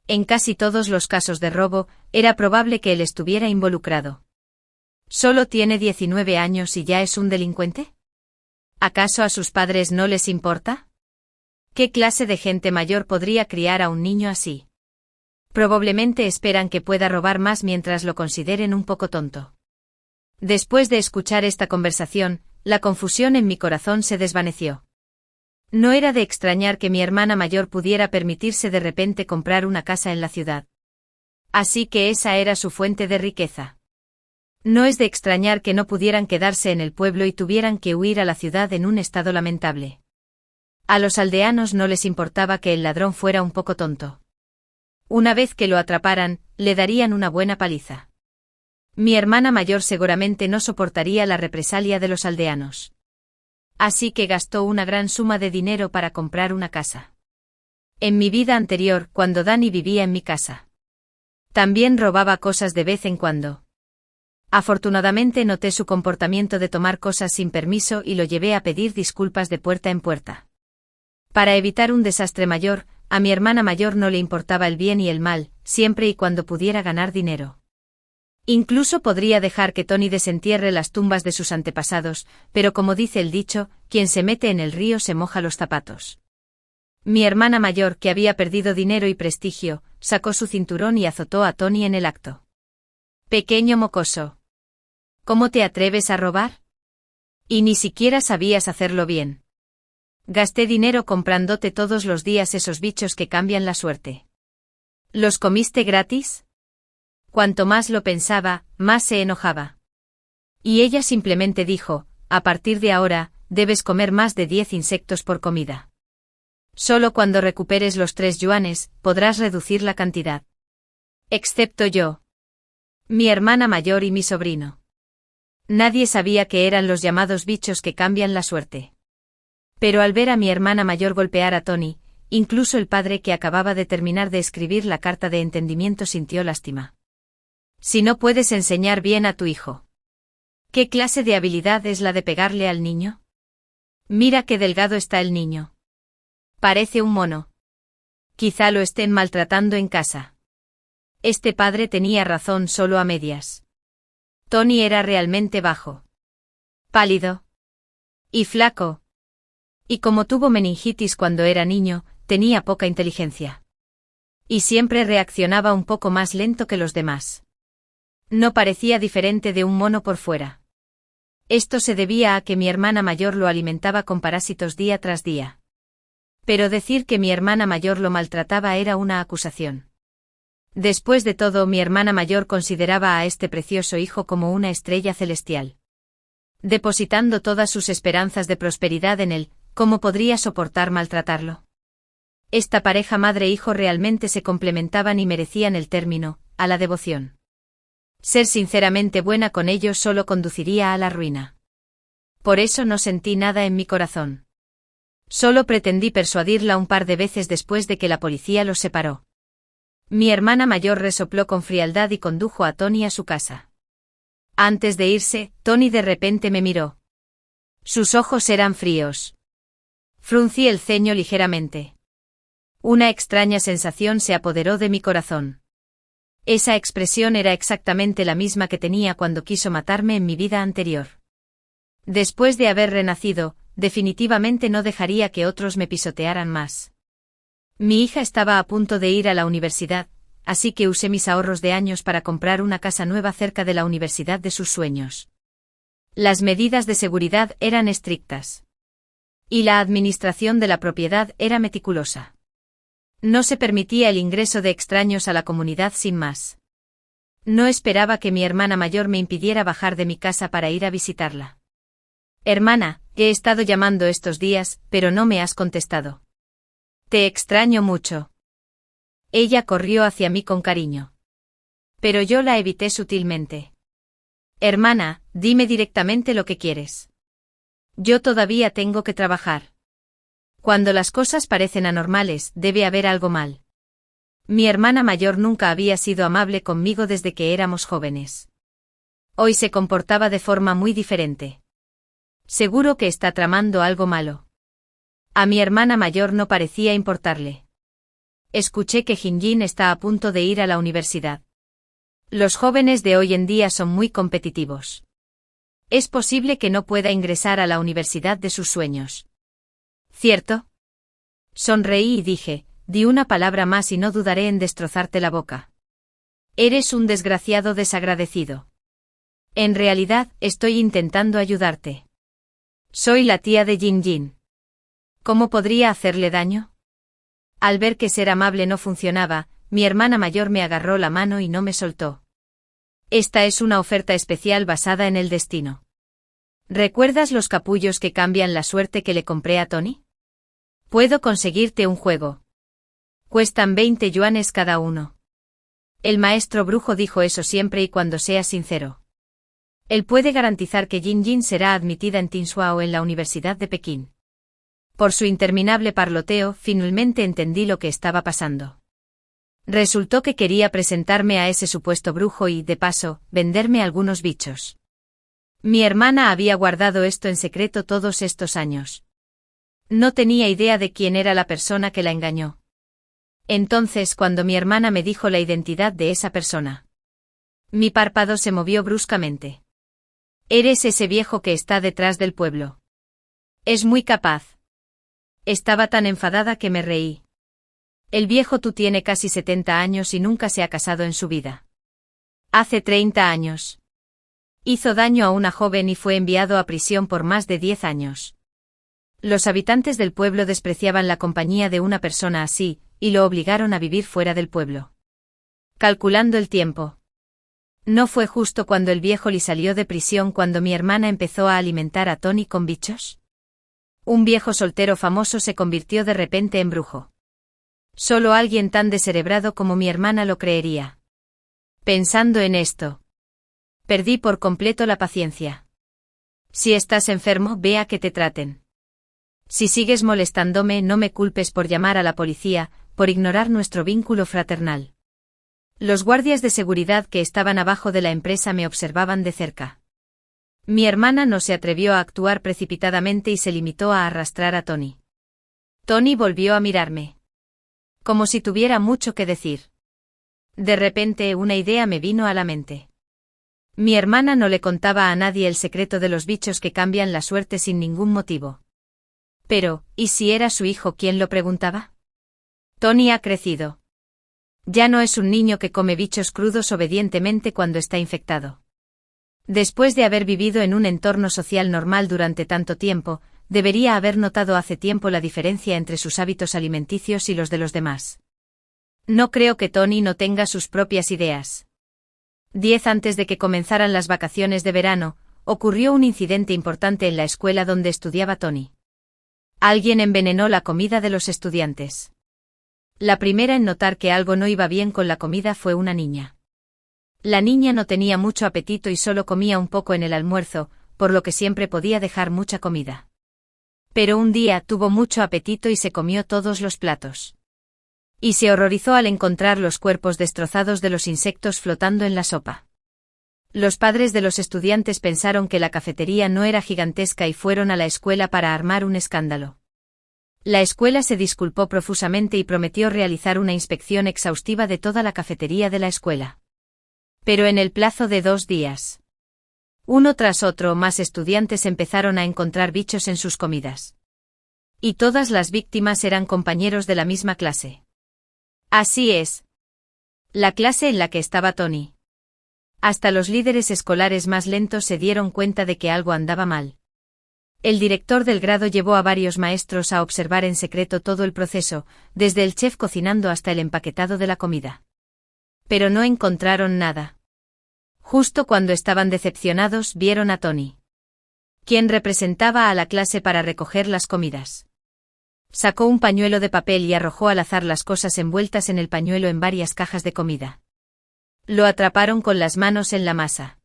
En casi todos los casos de robo, era probable que él estuviera involucrado. ¿Solo tiene 19 años y ya es un delincuente? ¿Acaso a sus padres no les importa? ¿Qué clase de gente mayor podría criar a un niño así? Probablemente esperan que pueda robar más mientras lo consideren un poco tonto. Después de escuchar esta conversación, la confusión en mi corazón se desvaneció. No era de extrañar que mi hermana mayor pudiera permitirse de repente comprar una casa en la ciudad. Así que esa era su fuente de riqueza. No es de extrañar que no pudieran quedarse en el pueblo y tuvieran que huir a la ciudad en un estado lamentable. A los aldeanos no les importaba que el ladrón fuera un poco tonto. Una vez que lo atraparan, le darían una buena paliza. Mi hermana mayor seguramente no soportaría la represalia de los aldeanos. Así que gastó una gran suma de dinero para comprar una casa. En mi vida anterior, cuando Danny vivía en mi casa, también robaba cosas de vez en cuando. Afortunadamente noté su comportamiento de tomar cosas sin permiso y lo llevé a pedir disculpas de puerta en puerta. Para evitar un desastre mayor, a mi hermana mayor no le importaba el bien y el mal, siempre y cuando pudiera ganar dinero. Incluso podría dejar que Tony desentierre las tumbas de sus antepasados, pero como dice el dicho, quien se mete en el río se moja los zapatos. Mi hermana mayor, que había perdido dinero y prestigio, sacó su cinturón y azotó a Tony en el acto. Pequeño mocoso. ¿Cómo te atreves a robar? Y ni siquiera sabías hacerlo bien. Gasté dinero comprándote todos los días esos bichos que cambian la suerte. ¿Los comiste gratis? Cuanto más lo pensaba, más se enojaba. Y ella simplemente dijo, a partir de ahora, debes comer más de 10 insectos por comida. Solo cuando recuperes los 3 yuanes, podrás reducir la cantidad. Excepto yo. Mi hermana mayor y mi sobrino. Nadie sabía que eran los llamados bichos que cambian la suerte. Pero al ver a mi hermana mayor golpear a Tony, incluso el padre que acababa de terminar de escribir la carta de entendimiento sintió lástima. Si no puedes enseñar bien a tu hijo. ¿Qué clase de habilidad es la de pegarle al niño? Mira qué delgado está el niño. Parece un mono. Quizá lo estén maltratando en casa. Este padre tenía razón solo a medias. Tony era realmente bajo, pálido y flaco. Y como tuvo meningitis cuando era niño, tenía poca inteligencia. Y siempre reaccionaba un poco más lento que los demás. No parecía diferente de un mono por fuera. Esto se debía a que mi hermana mayor lo alimentaba con parásitos día tras día. Pero decir que mi hermana mayor lo maltrataba era una acusación. Después de todo, mi hermana mayor consideraba a este precioso hijo como una estrella celestial. Depositando todas sus esperanzas de prosperidad en él, ¿cómo podría soportar maltratarlo? Esta pareja madre-hijo realmente se complementaban y merecían el término, a la devoción. Ser sinceramente buena con ellos solo conduciría a la ruina. Por eso no sentí nada en mi corazón. Solo pretendí persuadirla un par de veces después de que la policía los separó. Mi hermana mayor resopló con frialdad y condujo a Tony a su casa. Antes de irse, Tony de repente me miró. Sus ojos eran fríos. Fruncí el ceño ligeramente. Una extraña sensación se apoderó de mi corazón. Esa expresión era exactamente la misma que tenía cuando quiso matarme en mi vida anterior. Después de haber renacido, definitivamente no dejaría que otros me pisotearan más. Mi hija estaba a punto de ir a la universidad, así que usé mis ahorros de años para comprar una casa nueva cerca de la universidad de sus sueños. Las medidas de seguridad eran estrictas. Y la administración de la propiedad era meticulosa. No se permitía el ingreso de extraños a la comunidad sin más. No esperaba que mi hermana mayor me impidiera bajar de mi casa para ir a visitarla. Hermana, he estado llamando estos días, pero no me has contestado. Te extraño mucho. Ella corrió hacia mí con cariño. Pero yo la evité sutilmente. Hermana, dime directamente lo que quieres. Yo todavía tengo que trabajar. Cuando las cosas parecen anormales, debe haber algo mal. Mi hermana mayor nunca había sido amable conmigo desde que éramos jóvenes. Hoy se comportaba de forma muy diferente. Seguro que está tramando algo malo. A mi hermana mayor no parecía importarle. Escuché que Jinjin está a punto de ir a la universidad. Los jóvenes de hoy en día son muy competitivos. Es posible que no pueda ingresar a la universidad de sus sueños. ¿Cierto? Sonreí y dije, di una palabra más y no dudaré en destrozarte la boca. Eres un desgraciado desagradecido. En realidad, estoy intentando ayudarte. Soy la tía de Jinjin. ¿Cómo podría hacerle daño? Al ver que ser amable no funcionaba, mi hermana mayor me agarró la mano y no me soltó. Esta es una oferta especial basada en el destino. ¿Recuerdas los capullos que cambian la suerte que le compré a Tony? Puedo conseguirte un juego. Cuestan 20 yuanes cada uno. El maestro brujo dijo eso siempre y cuando sea sincero. Él puede garantizar que Jinjin será admitida en Tinsua o en la Universidad de Pekín. Por su interminable parloteo, finalmente entendí lo que estaba pasando. Resultó que quería presentarme a ese supuesto brujo y, de paso, venderme algunos bichos. Mi hermana había guardado esto en secreto todos estos años. No tenía idea de quién era la persona que la engañó. Entonces, cuando mi hermana me dijo la identidad de esa persona, mi párpado se movió bruscamente. Eres ese viejo que está detrás del pueblo. Es muy capaz. Estaba tan enfadada que me reí. El viejo tú tiene casi 70 años y nunca se ha casado en su vida. Hace 30 años. Hizo daño a una joven y fue enviado a prisión por más de 10 años. Los habitantes del pueblo despreciaban la compañía de una persona así, y lo obligaron a vivir fuera del pueblo. Calculando el tiempo. ¿No fue justo cuando el viejo Lee salió de prisión cuando mi hermana empezó a alimentar a Tony con bichos? Un viejo soltero famoso se convirtió de repente en brujo. Solo alguien tan descerebrado como mi hermana lo creería. Pensando en esto, perdí por completo la paciencia. Si estás enfermo, ve a que te traten. Si sigues molestándome, no me culpes por llamar a la policía, por ignorar nuestro vínculo fraternal. Los guardias de seguridad que estaban abajo de la empresa me observaban de cerca. Mi hermana no se atrevió a actuar precipitadamente y se limitó a arrastrar a Tony. Tony volvió a mirarme. Como si tuviera mucho que decir. De repente una idea me vino a la mente. Mi hermana no le contaba a nadie el secreto de los bichos que cambian la suerte sin ningún motivo. Pero, ¿y si era su hijo quien lo preguntaba? Tony ha crecido. Ya no es un niño que come bichos crudos obedientemente cuando está infectado. Después de haber vivido en un entorno social normal durante tanto tiempo, debería haber notado hace tiempo la diferencia entre sus hábitos alimenticios y los de los demás. No creo que Tony no tenga sus propias ideas. 10 antes de que comenzaran las vacaciones de verano, ocurrió un incidente importante en la escuela donde estudiaba Tony. Alguien envenenó la comida de los estudiantes. La primera en notar que algo no iba bien con la comida fue una niña. La niña no tenía mucho apetito y solo comía un poco en el almuerzo, por lo que siempre podía dejar mucha comida. Pero un día tuvo mucho apetito y se comió todos los platos. Y se horrorizó al encontrar los cuerpos destrozados de los insectos flotando en la sopa. Los padres de los estudiantes pensaron que la cafetería no era gigantesca y fueron a la escuela para armar un escándalo. La escuela se disculpó profusamente y prometió realizar una inspección exhaustiva de toda la cafetería de la escuela. Pero en el plazo de 2 días, uno tras otro más estudiantes empezaron a encontrar bichos en sus comidas. Y todas las víctimas eran compañeros de la misma clase. Así es. La clase en la que estaba Tony. Hasta los líderes escolares más lentos se dieron cuenta de que algo andaba mal. El director del grado llevó a varios maestros a observar en secreto todo el proceso, desde el chef cocinando hasta el empaquetado de la comida. Pero no encontraron nada. Justo cuando estaban decepcionados vieron a Tony, quien representaba a la clase para recoger las comidas. Sacó un pañuelo de papel y arrojó al azar las cosas envueltas en el pañuelo en varias cajas de comida. Lo atraparon con las manos en la masa.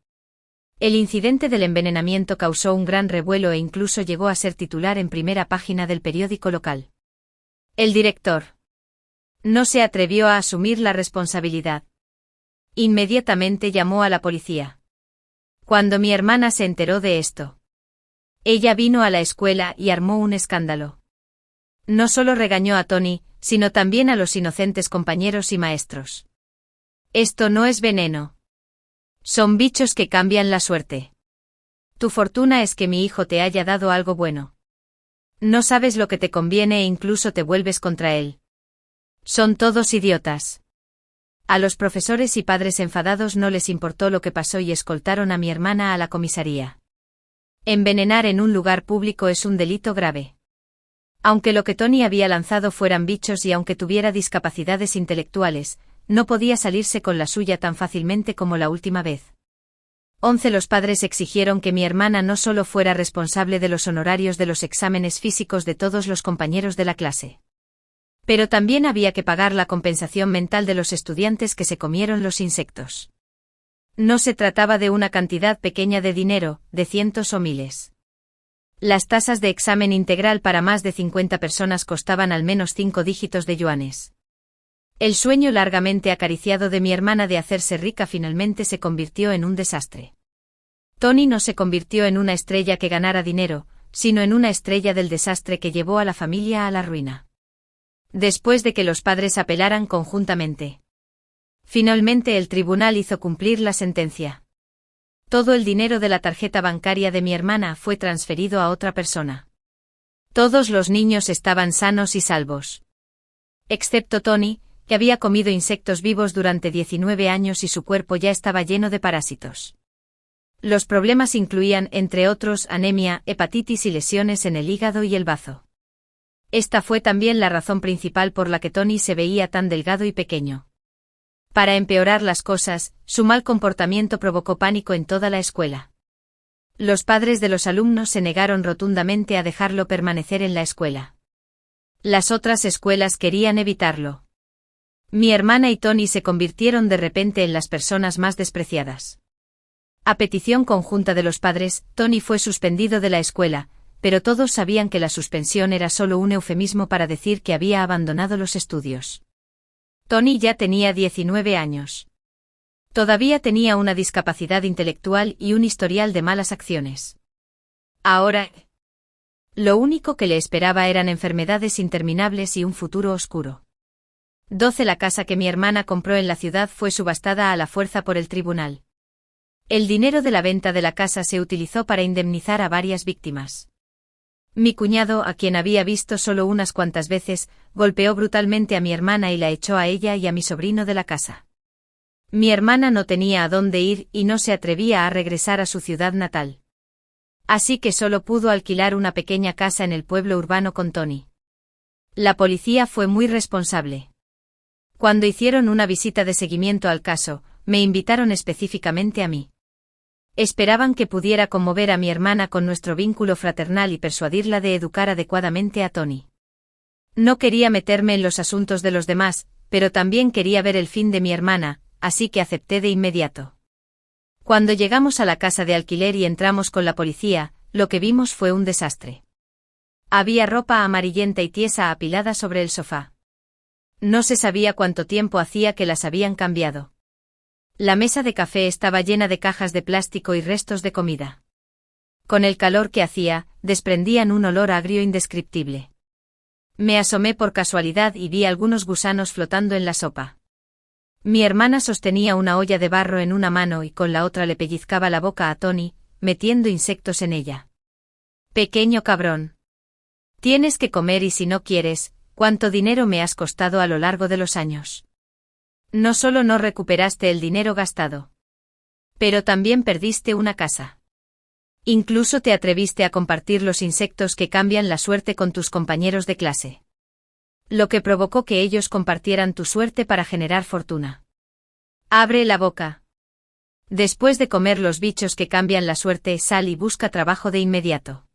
El incidente del envenenamiento causó un gran revuelo e incluso llegó a ser titular en primera página del periódico local. El director no se atrevió a asumir la responsabilidad. Inmediatamente llamó a la policía. Cuando mi hermana se enteró de esto, ella vino a la escuela y armó un escándalo. No solo regañó a Tony, sino también a los inocentes compañeros y maestros. Esto no es veneno. Son bichos que cambian la suerte. Tu fortuna es que mi hijo te haya dado algo bueno. No sabes lo que te conviene e incluso te vuelves contra él. Son todos idiotas. A los profesores y padres enfadados no les importó lo que pasó y escoltaron a mi hermana a la comisaría. Envenenar en un lugar público es un delito grave. Aunque lo que Tony había lanzado fueran bichos y aunque tuviera discapacidades intelectuales, no podía salirse con la suya tan fácilmente como la última vez. 11 Los padres exigieron que mi hermana no solo fuera responsable de los honorarios de los exámenes físicos de todos los compañeros de la clase, pero también había que pagar la compensación mental de los estudiantes que se comieron los insectos. No se trataba de una cantidad pequeña de dinero, de cientos o miles. Las tasas de examen integral para más de 50 personas costaban al menos 5 dígitos de yuanes. El sueño largamente acariciado de mi hermana de hacerse rica finalmente se convirtió en un desastre. Tony no se convirtió en una estrella que ganara dinero, sino en una estrella del desastre que llevó a la familia a la ruina. Después de que los padres apelaran conjuntamente, finalmente el tribunal hizo cumplir la sentencia. Todo el dinero de la tarjeta bancaria de mi hermana fue transferido a otra persona. Todos los niños estaban sanos y salvos. Excepto Tony, que había comido insectos vivos durante 19 años y su cuerpo ya estaba lleno de parásitos. Los problemas incluían, entre otros, anemia, hepatitis y lesiones en el hígado y el bazo. Esta fue también la razón principal por la que Tony se veía tan delgado y pequeño. Para empeorar las cosas, su mal comportamiento provocó pánico en toda la escuela. Los padres de los alumnos se negaron rotundamente a dejarlo permanecer en la escuela. Las otras escuelas querían evitarlo. Mi hermana y Tony se convirtieron de repente en las personas más despreciadas. A petición conjunta de los padres, Tony fue suspendido de la escuela, pero todos sabían que la suspensión era solo un eufemismo para decir que había abandonado los estudios. Tony ya tenía 19 años. Todavía tenía una discapacidad intelectual y un historial de malas acciones. Ahora, lo único que le esperaba eran enfermedades interminables y un futuro oscuro. 12 La casa que mi hermana compró en la ciudad fue subastada a la fuerza por el tribunal. El dinero de la venta de la casa se utilizó para indemnizar a varias víctimas. Mi cuñado, a quien había visto solo unas cuantas veces, golpeó brutalmente a mi hermana y la echó a ella y a mi sobrino de la casa. Mi hermana no tenía a dónde ir y no se atrevía a regresar a su ciudad natal. Así que solo pudo alquilar una pequeña casa en el pueblo urbano con Tony. La policía fue muy responsable. Cuando hicieron una visita de seguimiento al caso, me invitaron específicamente a mí. Esperaban que pudiera conmover a mi hermana con nuestro vínculo fraternal y persuadirla de educar adecuadamente a Tony. No quería meterme en los asuntos de los demás, pero también quería ver el fin de mi hermana, así que acepté de inmediato. Cuando llegamos a la casa de alquiler y entramos con la policía, lo que vimos fue un desastre. Había ropa amarillenta y tiesa apilada sobre el sofá. No se sabía cuánto tiempo hacía que las habían cambiado. La mesa de café estaba llena de cajas de plástico y restos de comida. Con el calor que hacía, desprendían un olor agrio indescriptible. Me asomé por casualidad y vi algunos gusanos flotando en la sopa. Mi hermana sostenía una olla de barro en una mano y con la otra le pellizcaba la boca a Tony, metiendo insectos en ella. Pequeño cabrón. Tienes que comer y si no quieres, ¿cuánto dinero me has costado a lo largo de los años? No solo no recuperaste el dinero gastado, pero también perdiste una casa. Incluso te atreviste a compartir los insectos que cambian la suerte con tus compañeros de clase. Lo que provocó que ellos compartieran tu suerte para generar fortuna. Abre la boca. Después de comer los bichos que cambian la suerte, sal y busca trabajo de inmediato.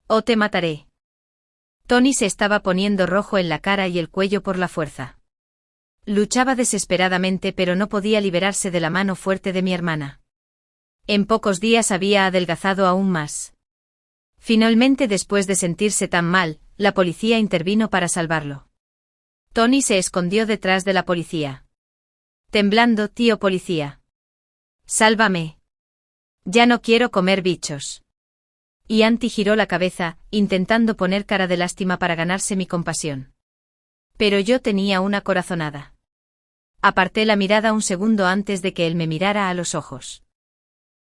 O te mataré. Tony se estaba poniendo rojo en la cara y el cuello por la fuerza. Luchaba desesperadamente pero no podía liberarse de la mano fuerte de mi hermana. En pocos días había adelgazado aún más. Finalmente, después de sentirse tan mal, la policía intervino para salvarlo. Tony se escondió detrás de la policía. Temblando, tío policía. Sálvame. Ya no quiero comer bichos. Y Anti giró la cabeza, intentando poner cara de lástima para ganarse mi compasión. Pero yo tenía una corazonada. Aparté la mirada un segundo antes de que él me mirara a los ojos.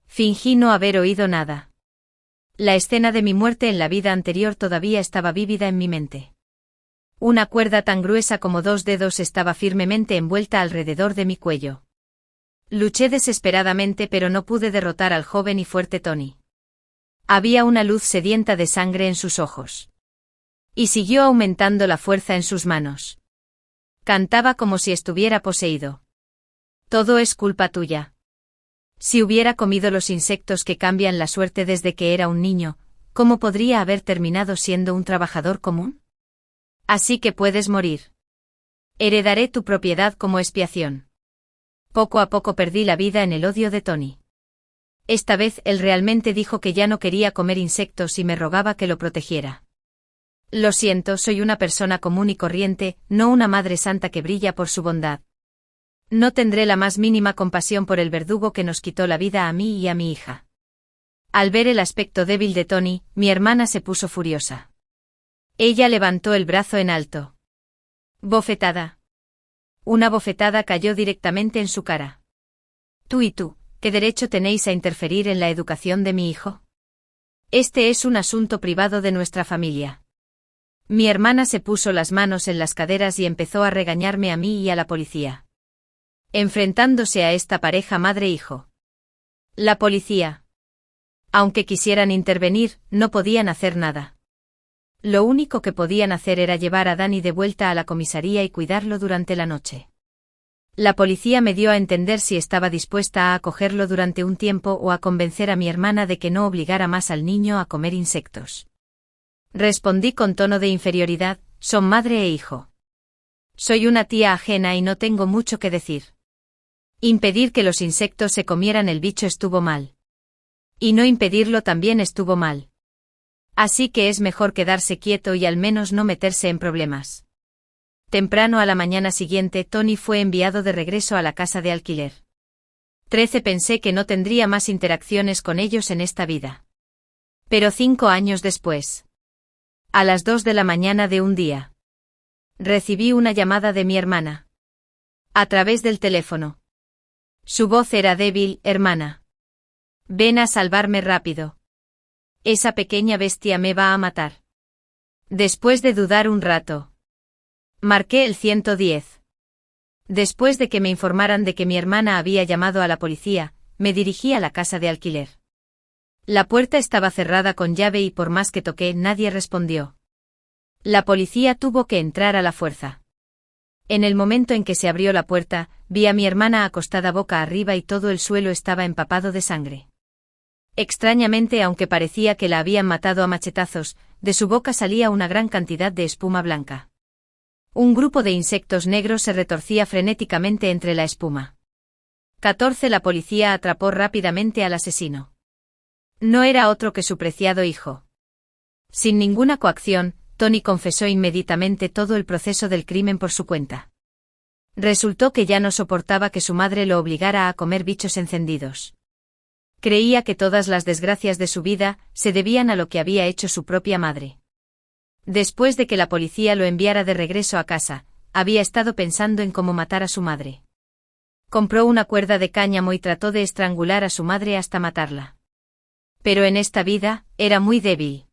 Fingí no haber oído nada. La escena de mi muerte en la vida anterior todavía estaba vívida en mi mente. Una cuerda tan gruesa como 2 dedos estaba firmemente envuelta alrededor de mi cuello. Luché desesperadamente pero no pude derrotar al joven y fuerte Tony. Había una luz sedienta de sangre en sus ojos. Y siguió aumentando la fuerza en sus manos. Cantaba como si estuviera poseído. Todo es culpa tuya. Si hubiera comido los insectos que cambian la suerte desde que era un niño, ¿cómo podría haber terminado siendo un trabajador común? Así que puedes morir. Heredaré tu propiedad como expiación. Poco a poco perdí la vida en el odio de Tony. Esta vez él realmente dijo que ya no quería comer insectos y me rogaba que lo protegiera. Lo siento, soy una persona común y corriente, no una madre santa que brilla por su bondad. No tendré la más mínima compasión por el verdugo que nos quitó la vida a mí y a mi hija. Al ver el aspecto débil de Tony, mi hermana se puso furiosa. Ella levantó el brazo en alto. Bofetada. Una bofetada cayó directamente en su cara. Tú y tú, ¿qué derecho tenéis a interferir en la educación de mi hijo? Este es un asunto privado de nuestra familia. Mi hermana se puso las manos en las caderas y empezó a regañarme a mí y a la policía. Enfrentándose a esta pareja madre-hijo. La policía. Aunque quisieran intervenir, no podían hacer nada. Lo único que podían hacer era llevar a Danny de vuelta a la comisaría y cuidarlo durante la noche. La policía me dio a entender si estaba dispuesta a acogerlo durante un tiempo o a convencer a mi hermana de que no obligara más al niño a comer insectos. Respondí con tono de inferioridad, son madre e hijo. Soy una tía ajena y no tengo mucho que decir. Impedir que los insectos se comieran el bicho estuvo mal. Y no impedirlo también estuvo mal. Así que es mejor quedarse quieto y al menos no meterse en problemas. Temprano a la mañana siguiente, Tony fue enviado de regreso a la casa de alquiler. 13 Pensé que no tendría más interacciones con ellos en esta vida. Pero 5 años después. A las 2 de la mañana de un día. Recibí una llamada de mi hermana. A través del teléfono. Su voz era débil, hermana. Ven a salvarme rápido. Esa pequeña bestia me va a matar. Después de dudar un rato, marqué el 110. Después de que me informaran de que mi hermana había llamado a la policía, me dirigí a la casa de alquiler. La puerta estaba cerrada con llave y por más que toqué nadie respondió. La policía tuvo que entrar a la fuerza. En el momento en que se abrió la puerta, vi a mi hermana acostada boca arriba y todo el suelo estaba empapado de sangre. Extrañamente, aunque parecía que la habían matado a machetazos, de su boca salía una gran cantidad de espuma blanca. Un grupo de insectos negros se retorcía frenéticamente entre la espuma. 14. La policía atrapó rápidamente al asesino. No era otro que su preciado hijo. Sin ninguna coacción, Tony confesó inmediatamente todo el proceso del crimen por su cuenta. Resultó que ya no soportaba que su madre lo obligara a comer bichos encendidos. Creía que todas las desgracias de su vida se debían a lo que había hecho su propia madre. Después de que la policía lo enviara de regreso a casa, había estado pensando en cómo matar a su madre. Compró una cuerda de cáñamo y trató de estrangular a su madre hasta matarla. Pero en esta vida, era muy débil.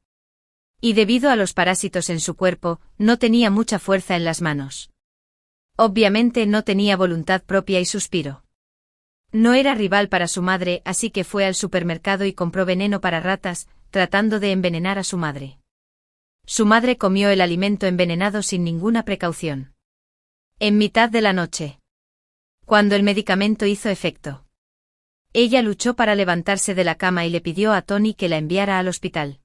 Y debido a los parásitos en su cuerpo, no tenía mucha fuerza en las manos. Obviamente no tenía voluntad propia y suspiró. No era rival para su madre, así que fue al supermercado y compró veneno para ratas, tratando de envenenar a su madre. Su madre comió el alimento envenenado sin ninguna precaución. En mitad de la noche, cuando el medicamento hizo efecto, ella luchó para levantarse de la cama y le pidió a Tony que la enviara al hospital.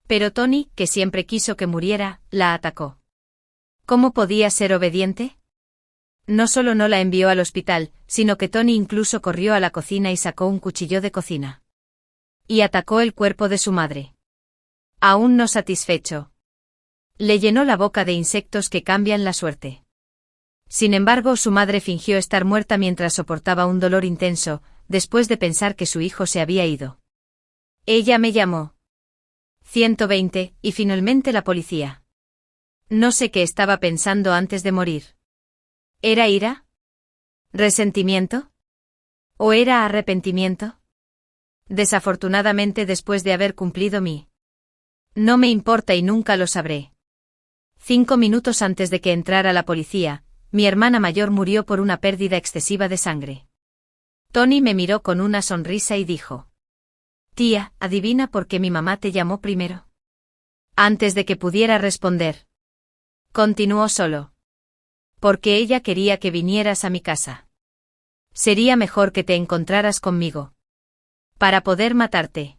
Pero Tony, que siempre quiso que muriera, la atacó. ¿Cómo podía ser obediente? No solo no la envió al hospital, sino que Tony incluso corrió a la cocina y sacó un cuchillo de cocina. Y atacó el cuerpo de su madre. Aún no satisfecho, le llenó la boca de insectos que cambian la suerte. Sin embargo, su madre fingió estar muerta mientras soportaba un dolor intenso, después de pensar que su hijo se había ido. Ella me llamó. 120, y finalmente la policía. No sé qué estaba pensando antes de morir. ¿Era ira? ¿Resentimiento? ¿O era arrepentimiento? Desafortunadamente, después de haber cumplido no me importa y nunca lo sabré. 5 minutos antes de que entrara la policía, mi hermana mayor murió por una pérdida excesiva de sangre. Tony me miró con una sonrisa y dijo: Tía, ¿adivina por qué mi mamá te llamó primero? Antes de que pudiera responder, continuó solo. Porque ella quería que vinieras a mi casa. Sería mejor que te encontraras conmigo. Para poder matarte.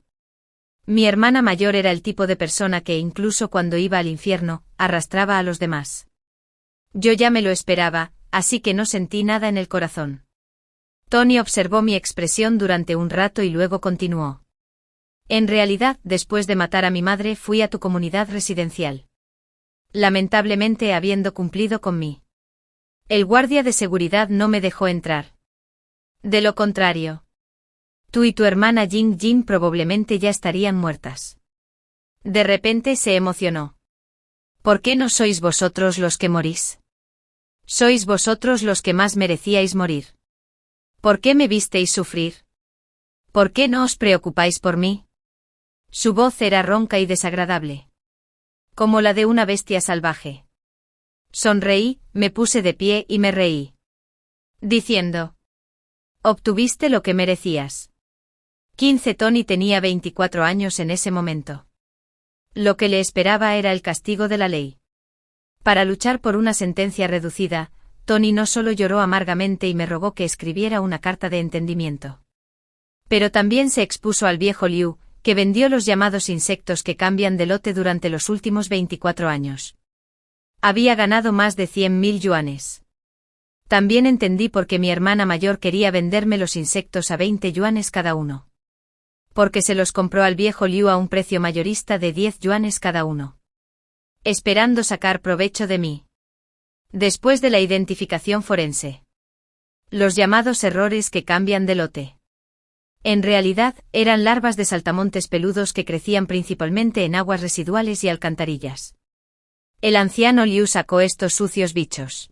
Mi hermana mayor era el tipo de persona que incluso cuando iba al infierno, arrastraba a los demás. Yo ya me lo esperaba, así que no sentí nada en el corazón. Tony observó mi expresión durante un rato y luego continuó. En realidad, después de matar a mi madre, fui a tu comunidad residencial. Lamentablemente, habiendo cumplido con el guardia de seguridad no me dejó entrar. De lo contrario, tú y tu hermana Jing Jing probablemente ya estarían muertas. De repente se emocionó. ¿Por qué no sois vosotros los que morís? Sois vosotros los que más merecíais morir. ¿Por qué me visteis sufrir? ¿Por qué no os preocupáis por mí? Su voz era ronca y desagradable, como la de una bestia salvaje. Sonreí, me puse de pie y me reí, diciendo: obtuviste lo que merecías. 15. Tony tenía 24 años en ese momento. Lo que le esperaba era el castigo de la ley. Para luchar por una sentencia reducida, Tony no solo lloró amargamente y me rogó que escribiera una carta de entendimiento, pero también se expuso al viejo Liu, que vendió los llamados insectos que cambian de lote durante los últimos 24 años. Había ganado más de 100.000 yuanes. También entendí por qué mi hermana mayor quería venderme los insectos a 20 yuanes cada uno. Porque se los compró al viejo Liu a un precio mayorista de 10 yuanes cada uno, esperando sacar provecho de mí. Después de la identificación forense, los llamados errores que cambian de lote. En realidad, eran larvas de saltamontes peludos que crecían principalmente en aguas residuales y alcantarillas. El anciano Liu sacó estos sucios bichos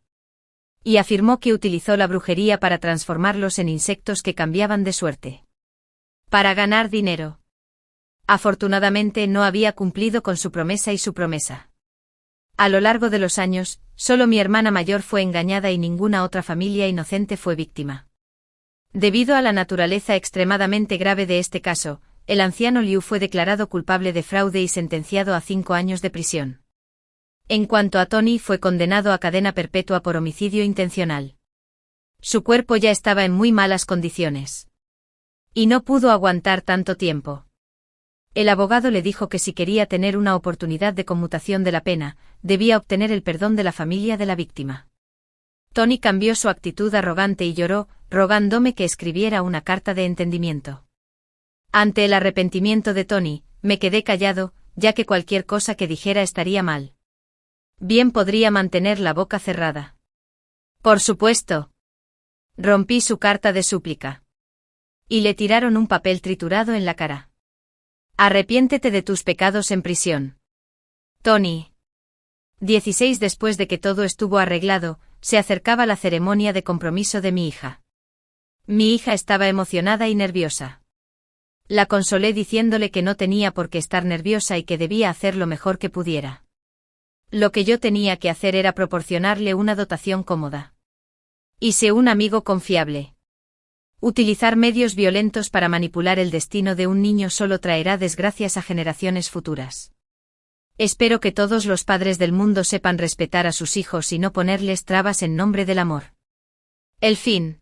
y afirmó que utilizó la brujería para transformarlos en insectos que cambiaban de suerte, para ganar dinero. Afortunadamente no había cumplido con su promesa y su promesa. A lo largo de los años, solo mi hermana mayor fue engañada y ninguna otra familia inocente fue víctima. Debido a la naturaleza extremadamente grave de este caso, el anciano Liu fue declarado culpable de fraude y sentenciado a 5 años de prisión. En cuanto a Tony, fue condenado a cadena perpetua por homicidio intencional. Su cuerpo ya estaba en muy malas condiciones. Y no pudo aguantar tanto tiempo. El abogado le dijo que si quería tener una oportunidad de conmutación de la pena, debía obtener el perdón de la familia de la víctima. Tony cambió su actitud arrogante y lloró, rogándome que escribiera una carta de entendimiento. Ante el arrepentimiento de Tony, me quedé callado, ya que cualquier cosa que dijera estaría mal. Bien podría mantener la boca cerrada. Por supuesto. Rompí su carta de súplica. Y le tiraron un papel triturado en la cara. Arrepiéntete de tus pecados en prisión. Tony. 16 Después de que todo estuvo arreglado, se acercaba la ceremonia de compromiso de mi hija. Mi hija estaba emocionada y nerviosa. La consolé diciéndole que no tenía por qué estar nerviosa y que debía hacer lo mejor que pudiera. Lo que yo tenía que hacer era proporcionarle una dotación cómoda. Y sé un amigo confiable. Utilizar medios violentos para manipular el destino de un niño solo traerá desgracias a generaciones futuras. Espero que todos los padres del mundo sepan respetar a sus hijos y no ponerles trabas en nombre del amor. El fin.